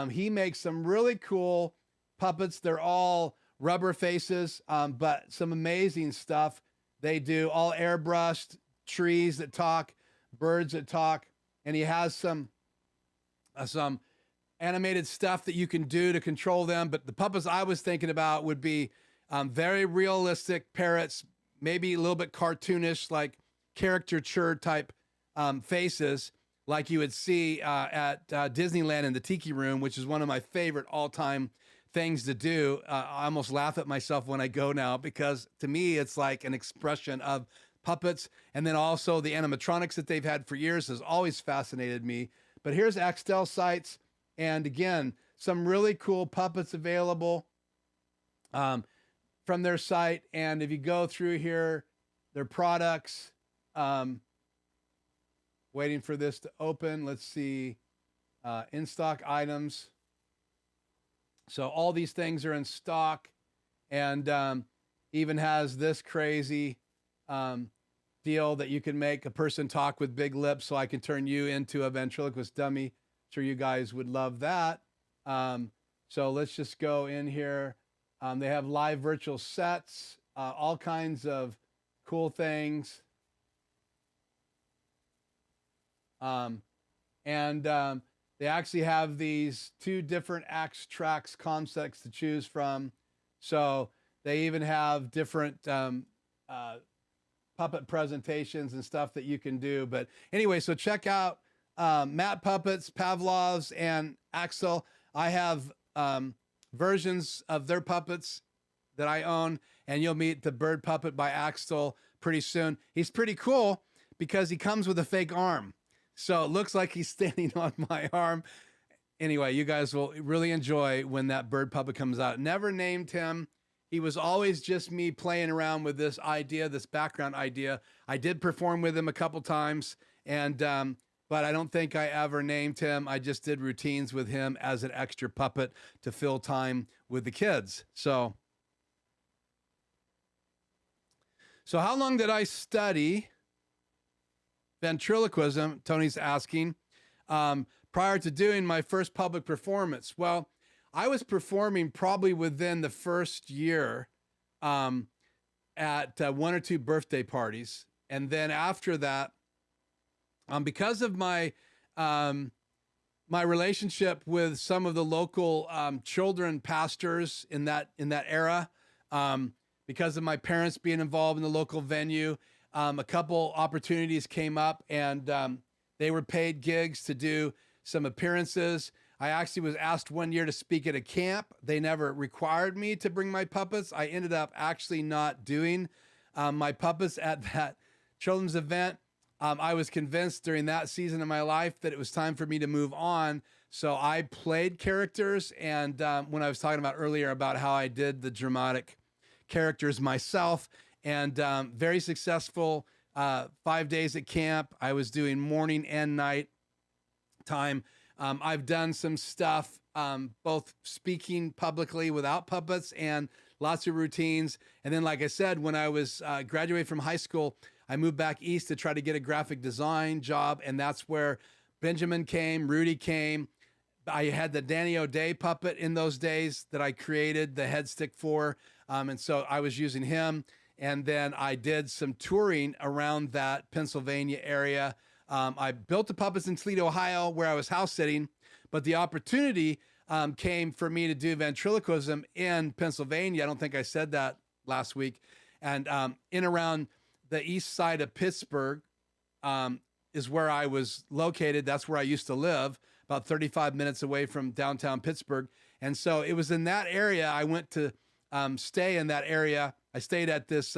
He makes some really cool puppets. They're all rubber faces, but some amazing stuff they do. All airbrushed, trees that talk, birds that talk. And he has some animated stuff that you can do to control them. But the puppets I was thinking about would be very realistic parrots, maybe a little bit cartoonish, like caricature type faces, like you would see at Disneyland in the Tiki Room, which is one of my favorite all-time things to do. I almost laugh at myself when I go now, because to me, it's like an expression of puppets. And then also the animatronics that they've had for years has always fascinated me. But here's Axtel sites. And again, some really cool puppets available from their site. And if you go through here, their products, waiting for this to open. Let's see, in stock items. So all these things are in stock, and even has this crazy deal that you can make a person talk with big lips, so I can turn you into a ventriloquist dummy. Sure you guys would love that. So let's just go in here. They have live virtual sets, all kinds of cool things. They actually have these 2 different tracks concepts to choose from. So they even have different puppet presentations and stuff that you can do. But anyway, so check out Matt Puppets, Pavlov's, and Axel. I have versions of their puppets that I own, and you'll meet the bird puppet by Axel pretty soon. He's pretty cool because he comes with a fake arm. So it looks like he's standing on my arm. Anyway, you guys will really enjoy when that bird puppet comes out. Never named him. He was always just me playing around with this idea, this background idea. I did perform with him a couple times, and but I don't think I ever named him. I just did routines with him as an extra puppet to fill time with the kids. So how long did I study ventriloquism? Tony's asking. Prior to doing my first public performance. Well, I was performing probably within the first year at 1 or 2 birthday parties. And then after that, because of my my relationship with some of the local children pastors in that era, because of my parents being involved in the local venue, a couple opportunities came up, and they were paid gigs to do some appearances. I actually was asked one year to speak at a camp. They never required me to bring my puppets. I ended up actually not doing my puppets at that children's event. I was convinced during that season of my life that it was time for me to move on. So I played characters. And when I was talking about earlier about how I did the dramatic characters myself, and very successful 5 days at camp. I was doing morning and night time. I've done some stuff, both speaking publicly without puppets and lots of routines. And then, like I said, when I was graduated from high school, I moved back east to try to get a graphic design job. And that's where Benjamin came, Rudy came. I had the Danny O'Day puppet in those days that I created the head stick for. And so I was using him. And then I did some touring around that Pennsylvania area. I built the puppets in Toledo, Ohio, where I was house sitting, but the opportunity came for me to do ventriloquism in Pennsylvania. I don't think I said that last week. And in around the east side of Pittsburgh is where I was located. That's where I used to live, about 35 minutes away from downtown Pittsburgh. And so it was in that area. I went to stay in that area. I stayed at this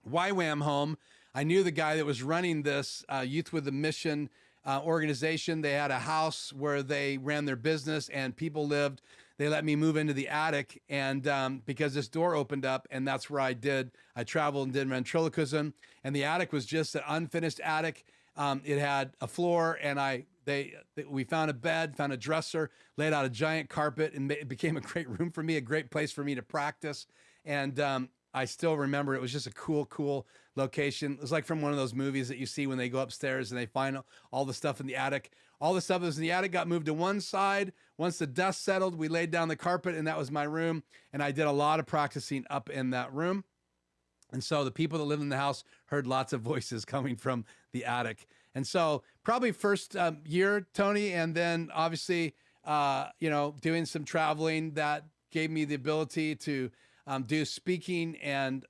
YWAM home. I knew the guy that was running this Youth with a Mission organization. They had a house where they ran their business and people lived. They let me move into the attic, and because this door opened up, and that's where I traveled and did ventriloquism. And the attic was just an unfinished attic. It had a floor, and we found a bed, found a dresser, laid out a giant carpet, and it became a great room for me, a great place for me to practice. And I still remember it was just a cool location. It was like from one of those movies that you see when they go upstairs and they find all the stuff in the attic. All the stuff that was in the attic got moved to one side. Once the dust settled, we laid down the carpet, and that was my room. And I did a lot of practicing up in that room. And so the people that lived in the house heard lots of voices coming from the attic. And so probably first year, Tony, and then obviously, doing some traveling that gave me the ability to do speaking, and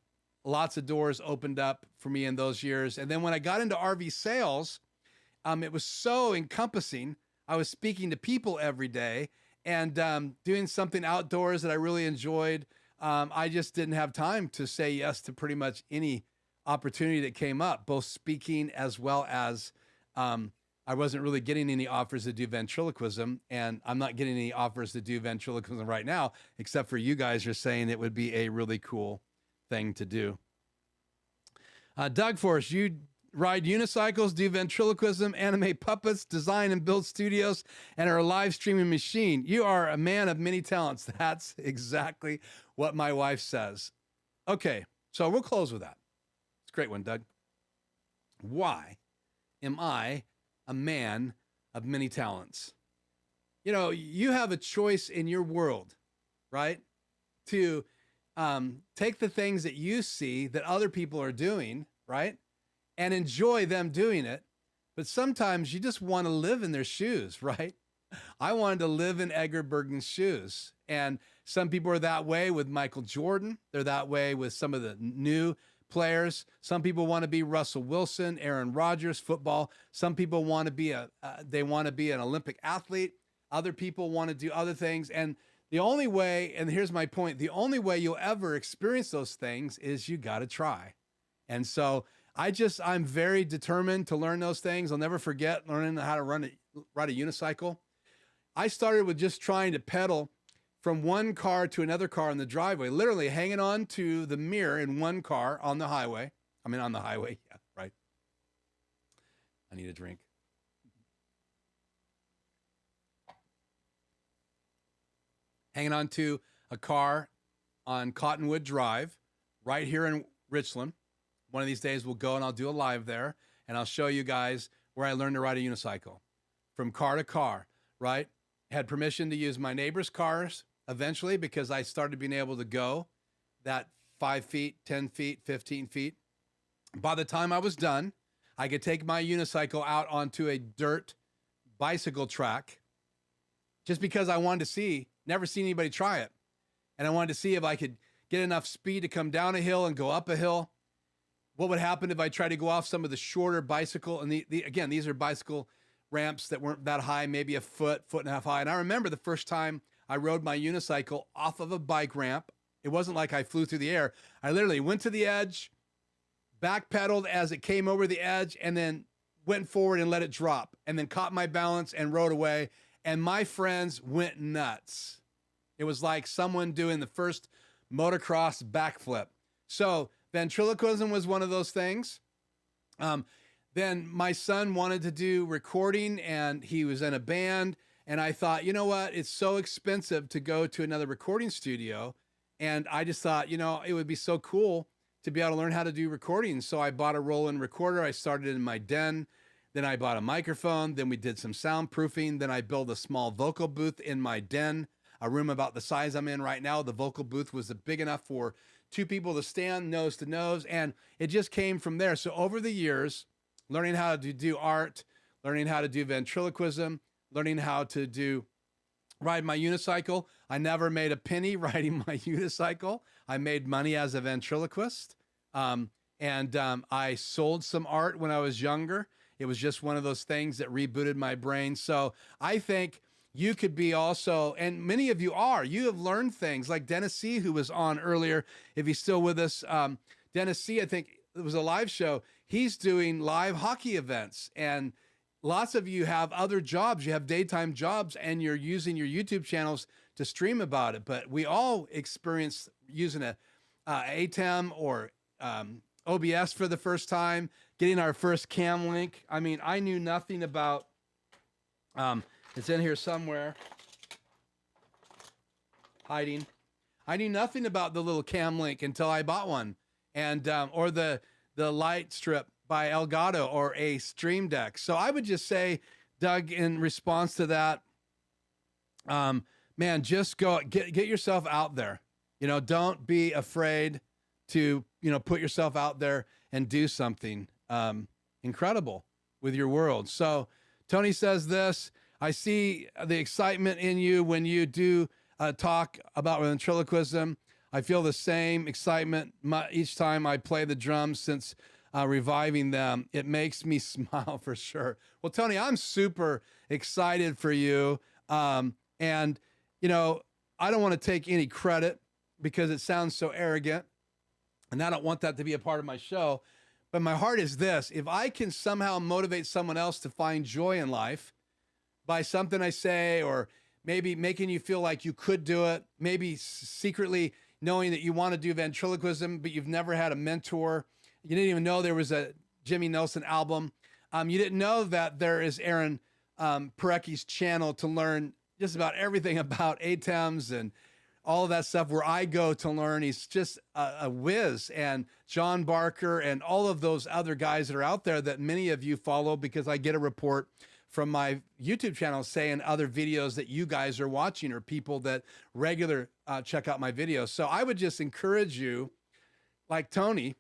lots of doors opened up for me in those years. And then when I got into RV sales, it was so encompassing. I was speaking to people every day and doing something outdoors that I really enjoyed. I just didn't have time to say yes to pretty much any opportunity that came up, both speaking as well as I wasn't really getting any offers to do ventriloquism, and I'm not getting any offers to do ventriloquism right now, except for you guys are saying it would be a really cool thing to do. Doug Force, you ride unicycles, do ventriloquism, animate puppets, design and build studios, and are a live streaming machine. You are a man of many talents. That's exactly what my wife says. Okay, so we'll close with that. It's a great one, Doug. Why am I a man of many talents? You know, you have a choice in your world, right? To take the things that you see that other people are doing, right? And enjoy them doing it. But sometimes you just want to live in their shoes, right? I wanted to live in Edgar Bergen's shoes. And some people are that way with Michael Jordan. They're that way with some of the new players. Some people want to be Russell Wilson, Aaron Rodgers, football. Some people want to be they want to be an Olympic athlete. Other people want to do other things. And the only way, and here's my point, the only way you'll ever experience those things is you got to try. And so I'm very determined to learn those things. I'll never forget learning how to ride a unicycle. I started with just trying to pedal from one car to another car in the driveway, literally hanging on to the mirror in one car on the highway. Yeah, right. I need a drink. Hanging on to a car on Cottonwood Drive, right here in Richland. One of these days we'll go and I'll do a live there, and I'll show you guys where I learned to ride a unicycle from car to car, right? Had permission to use my neighbor's cars eventually because I started being able to go that 5 feet, 10 feet, 15 feet. By the time I was done, I could take my unicycle out onto a dirt bicycle track just because I wanted to never seen anybody try it. And I wanted to see if I could get enough speed to come down a hill and go up a hill. What would happen if I tried to go off some of the shorter bicycle? And again, these are bicycle ramps that weren't that high, maybe a foot and a half high. And I remember the first time I rode my unicycle off of a bike ramp. It wasn't like I flew through the air. I literally went to the edge, backpedaled as it came over the edge, and then went forward and let it drop, and then caught my balance and rode away. And my friends went nuts. It was like someone doing the first motocross backflip. So ventriloquism was one of those things. Then my son wanted to do recording, and he was in a band. And I thought, you know what? It's so expensive to go to another recording studio. And I just thought, it would be so cool to be able to learn how to do recording. So I bought a Roland recorder. I started in my den. Then I bought a microphone. Then we did some soundproofing. Then I built a small vocal booth in my den, a room about the size I'm in right now. The vocal booth was big enough for 2 people to stand nose to nose. And it just came from there. So over the years, learning how to do art, learning how to do ventriloquism, learning how to ride my unicycle. I never made a penny riding my unicycle. I made money as a ventriloquist. I sold some art when I was younger. It was just one of those things that rebooted my brain. So I think you could be also, and many of you are, you have learned things like Dennis C., who was on earlier, if he's still with us. Dennis C., I think it was a live show. He's doing live hockey events, and lots of you have other jobs. You have daytime jobs, and you're using your YouTube channels to stream about it. But we all experience using a ATEM or OBS for the first time, getting our first cam link. I mean, I knew nothing about, it's in here somewhere, hiding. I knew nothing about the little cam link until I bought one, and or the light strip by Elgato or a Stream Deck. So I would just say, Doug, in response to that, man, just go get yourself out there. You know, don't be afraid to, you know, put yourself out there and do something incredible with your world. So Tony says this: I see the excitement in you when you do talk about ventriloquism. I feel the same excitement each time I play the drums since reviving them. It makes me smile for sure. Well, Tony, I'm super excited for you. And, you know, I don't want to take any credit because it sounds so arrogant, and I don't want that to be a part of my show. But my heart is this: if I can somehow motivate someone else to find joy in life by something I say, or maybe making you feel like you could do it, maybe secretly knowing that you want to do ventriloquism, but you've never had a mentor. You didn't even know there was a Jimmy Nelson album. You didn't know that there is Aaron Parecki's channel to learn just about everything about ATEMs and all of that stuff, where I go to learn. He's just a whiz. And John Barker and all of those other guys that are out there that many of you follow, because I get a report from my YouTube channel saying other videos that you guys are watching, or people that regular check out my videos. So I would just encourage you, like Tony,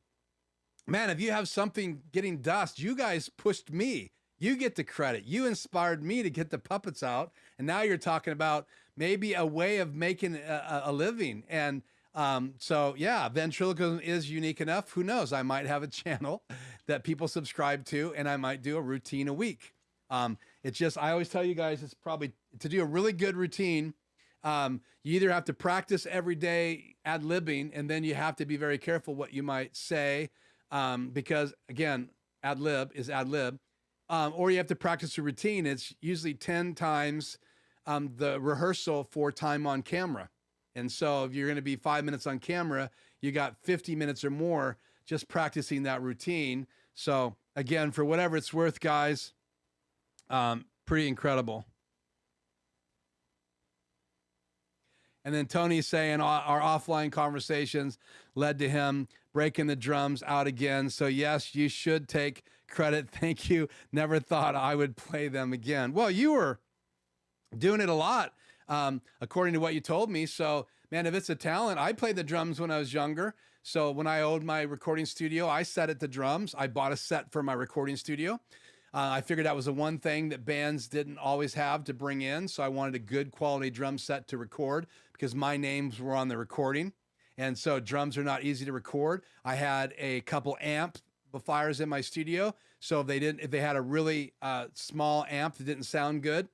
man, if you have something getting dust, you guys pushed me. You get the credit. You inspired me to get the puppets out. And now you're talking about maybe a way of making a living. And so, yeah, ventriloquism is unique enough. Who knows? I might have a channel that people subscribe to, and I might do a routine a week. It's just, I always tell you guys, it's probably to do a really good routine. You either have to practice every day ad-libbing, and then you have to be very careful what you might say. Because again, ad-lib is ad-lib, or you have to practice a routine. It's usually 10 times the rehearsal for time on camera. And so if you're going to be 5 minutes on camera, you got 50 minutes or more just practicing that routine. So again, for whatever it's worth, guys, pretty incredible. And then Tony's saying our offline conversations led to him breaking the drums out again. So yes, you should take credit. Thank you. Never thought I would play them again. Well, you were doing it a lot, according to what you told me. So man, if it's a talent, I played the drums when I was younger. So when I owned my recording studio, I set it to drums. I bought a set for my recording studio. I figured that was the one thing that bands didn't always have to bring in. So I wanted a good quality drum set to record, because my names were on the recording. And so drums are not easy to record. I had a couple amplifiers in my studio. So if they had a really small amp that didn't sound good,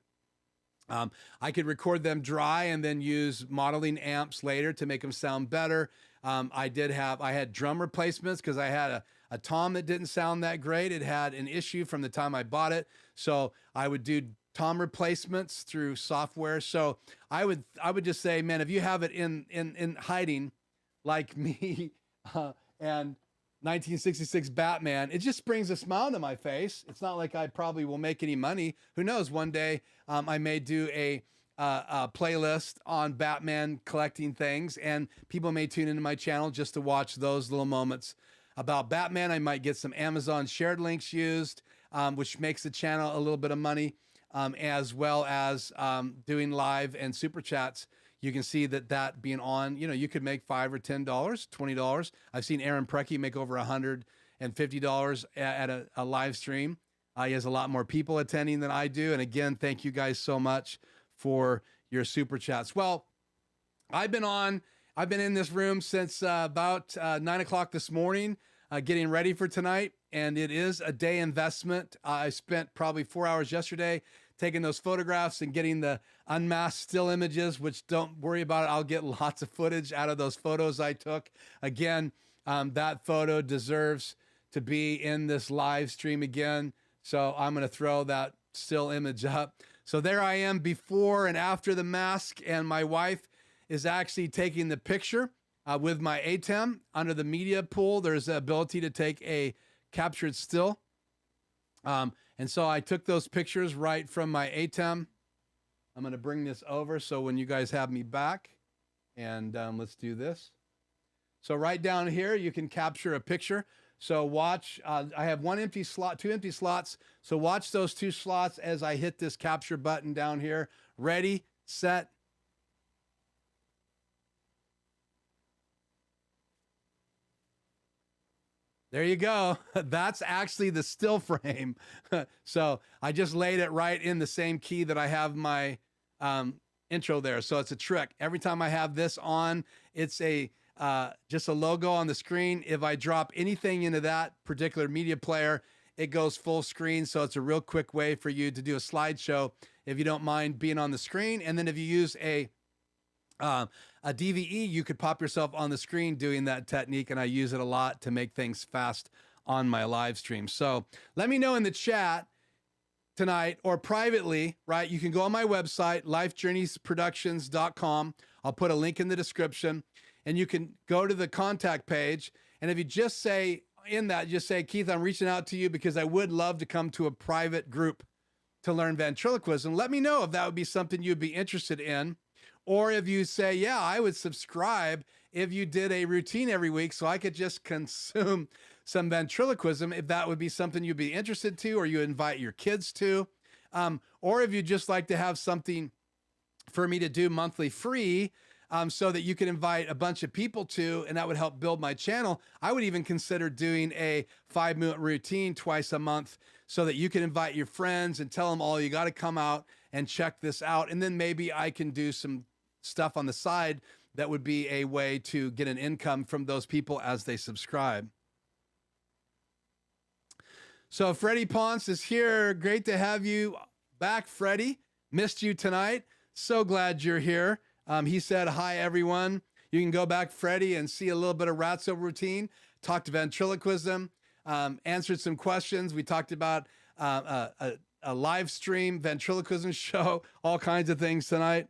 I could record them dry and then use modeling amps later to make them sound better. I had drum replacements, because I had a tom that didn't sound that great. It had an issue from the time I bought it. So I would do tom replacements through software. So I would just say, man, if you have it in hiding, like me, and 1966 Batman, it just brings a smile to my face. It's not like I probably will make any money. Who knows? One day I may do a playlist on Batman collecting things, and people may tune into my channel just to watch those little moments about Batman. I might get some Amazon shared links used. which makes the channel a little bit of money, as well as doing live and super chats. You can see that being on, you could make $5 or $10, $20. I've seen Aaron Preki make over $150 at a live stream. He has a lot more people attending than I do. And again, thank you guys so much for your super chats. Well, I've been in this room since about 9 o'clock this morning, getting ready for tonight. And it is a day investment. I spent probably 4 hours yesterday taking those photographs and getting the unmasked still images, which don't worry about it. I'll get lots of footage out of those photos I took. Again, that photo deserves to be in this live stream again. So I'm going to throw that still image up. So there I am before and after the mask, and my wife is actually taking the picture with my ATEM. Under the media pool, there's the ability to take a captured still. And so I took those pictures right from my ATEM. I'm going to bring this over so when you guys have me back, and let's do this. So right down here, you can capture a picture. So watch, I have two empty slots. So watch those 2 slots as I hit this capture button down here. Ready, set. There you go. That's actually the still frame. So I just laid it right in the same key that I have my intro there. So it's a trick. Every time I have this on, it's just a logo on the screen. If I drop anything into that particular media player, it goes full screen. So it's a real quick way for you to do a slideshow if you don't mind being on the screen. And then if you use a DVE, you could pop yourself on the screen doing that technique. And I use it a lot to make things fast on my live stream. So let me know in the chat tonight or privately, right? You can go on my website, lifejourneysproductions.com. I'll put a link in the description. And you can go to the contact page. And if you just say in that, just say, Keith, I'm reaching out to you because I would love to come to a private group to learn ventriloquism. Let me know if that would be something you'd be interested in. Or if you say, yeah, I would subscribe if you did a routine every week so I could just consume some ventriloquism, if that would be something you'd be interested to, or you invite your kids to. Or if you just like to have something for me to do monthly free, so that you can invite a bunch of people to, and that would help build my channel. I would even consider doing a 5-minute routine twice a month so that you can invite your friends and tell them all, you got to come out and check this out. And then maybe I can do some stuff on the side that would be a way to get an income from those people as they subscribe. So Freddie Ponce is here. Great to have you back, Freddie. Missed you tonight. So glad you're here. He said, hi, everyone. You can go back, Freddie, and see a little bit of Ratso routine, talk to ventriloquism, answered some questions. We talked about a live stream ventriloquism show, all kinds of things tonight.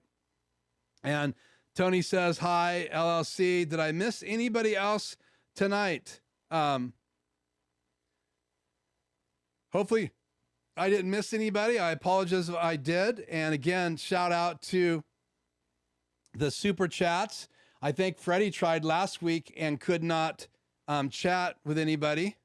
And Tony says, hi, LLC. Did I miss anybody else tonight? Hopefully I didn't miss anybody. I apologize if I did. And again, shout out to the super chats. I think Freddie tried last week and could not chat with anybody.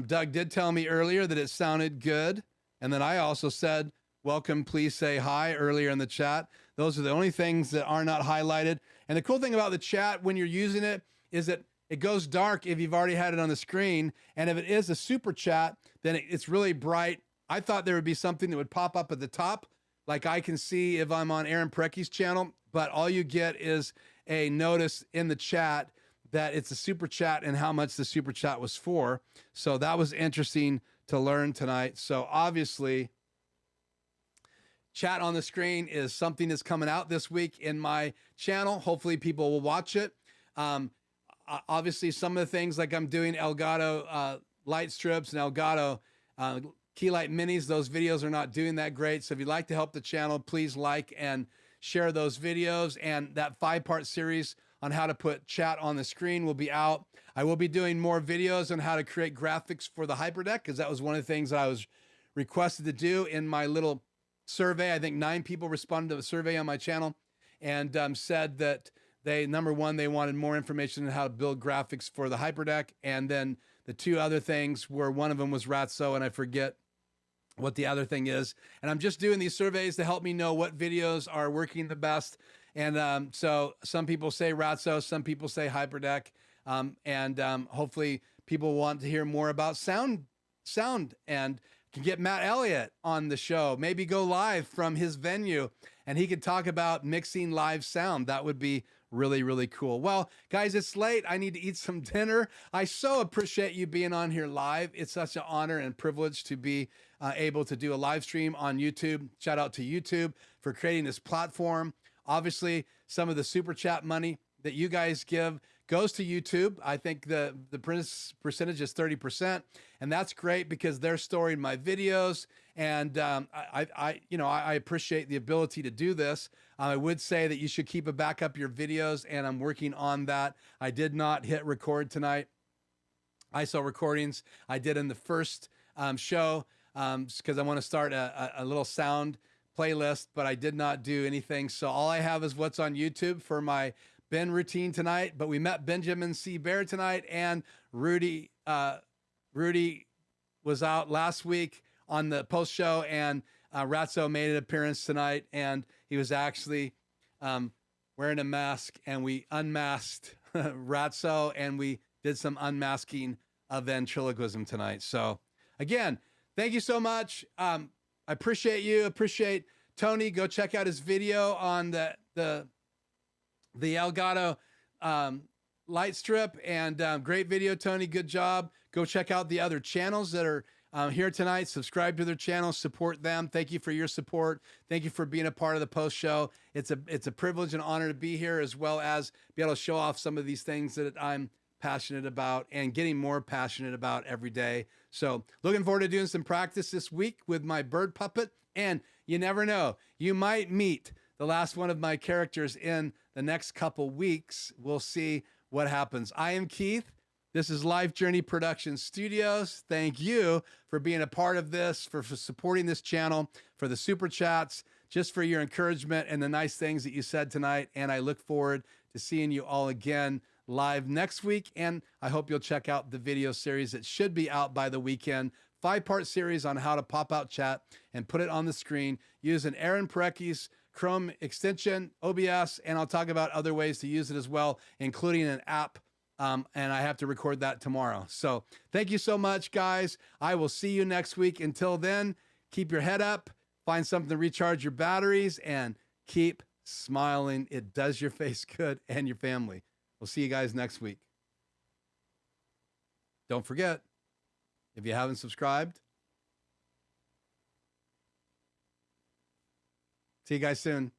Doug did tell me earlier that it sounded good. And then I also said, welcome, please say hi earlier in the chat. Those are the only things that are not highlighted. And the cool thing about the chat when you're using it is that it goes dark if you've already had it on the screen. And if it is a super chat, then it's really bright. I thought there would be something that would pop up at the top, like I can see if I'm on Aaron Preki's channel, but all you get is a notice in the chat that it's a super chat and how much the super chat was for. So that was interesting to learn tonight. So obviously, chat on the screen is something that's coming out this week in my channel. Hopefully people will watch it. Obviously, some of the things like I'm doing Elgato light strips and Elgato key light minis, those videos are not doing that great. So if you'd like to help the channel, please like and share those videos. And that 5-part series on how to put chat on the screen will be out. I will be doing more videos on how to create graphics for the Hyperdeck, because that was one of the things that I was requested to do in my little survey. I think 9 people responded to the survey on my channel and said that number one, they wanted more information on how to build graphics for the Hyperdeck. And then The two other things were, one of them was Ratso, and I forget what the other thing is. And I'm just doing these surveys to help me know what videos are working the best. And so some people say Ratso, some people say Hyperdeck. And hopefully people want to hear more about sound and can get Matt Elliott on the show, maybe go live from his venue and he could talk about mixing live sound. That would be really, really cool. Well, guys, it's late. I need to eat some dinner. I so appreciate you being on here live. It's such an honor and privilege to be able to do a live stream on YouTube. Shout out to YouTube for creating this platform. Obviously, some of the super chat money that you guys give goes to YouTube. I think the percentage is 30%, and that's great because they're storing my videos. And I appreciate the ability to do this. I would say that you should keep a backup your videos, and I'm working on that. I did not hit record tonight. I saw recordings I did in the first show because I want to start a little sound playlist, but I did not do anything. So all I have is what's on YouTube for my Ben routine tonight. But we met Benjamin C. Bear tonight, and Rudy was out last week on the post show, and Ratso made an appearance tonight, and he was actually wearing a mask, and we unmasked Ratso, and we did some unmasking of Ventriloquism tonight. So again, thank you so much. I appreciate you. Appreciate Tony. Go check out his video on the Elgato light strip, and great video, Tony. Good job. Go check out the other channels that are here tonight. Subscribe to their channels, support them. Thank you for your support. Thank you for being a part of the post show. It's a privilege and honor to be here, as well as be able to show off some of these things that I'm passionate about and getting more passionate about every day. So looking forward to doing some practice this week with my bird puppet. And you never know, you might meet the last one of my characters in the next couple weeks. We'll see what happens. I am Keith. This is Life Journey Production Studios. Thank you for being a part of this, for supporting this channel, for the super chats, just for your encouragement and the nice things that you said tonight. And I look forward to seeing you all again live next week. And I hope you'll check out the video series that should be out by the weekend. 5-part series on how to pop out chat and put it on the screen using Aaron Parecki's Chrome extension, OBS, and I'll talk about other ways to use it as well, including an app. And I have to record that tomorrow. So thank you so much, guys. I will see you next week. Until then, keep your head up, find something to recharge your batteries, and keep smiling. It does your face good and your family. We'll see you guys next week. Don't forget, if you haven't subscribed, see you guys soon.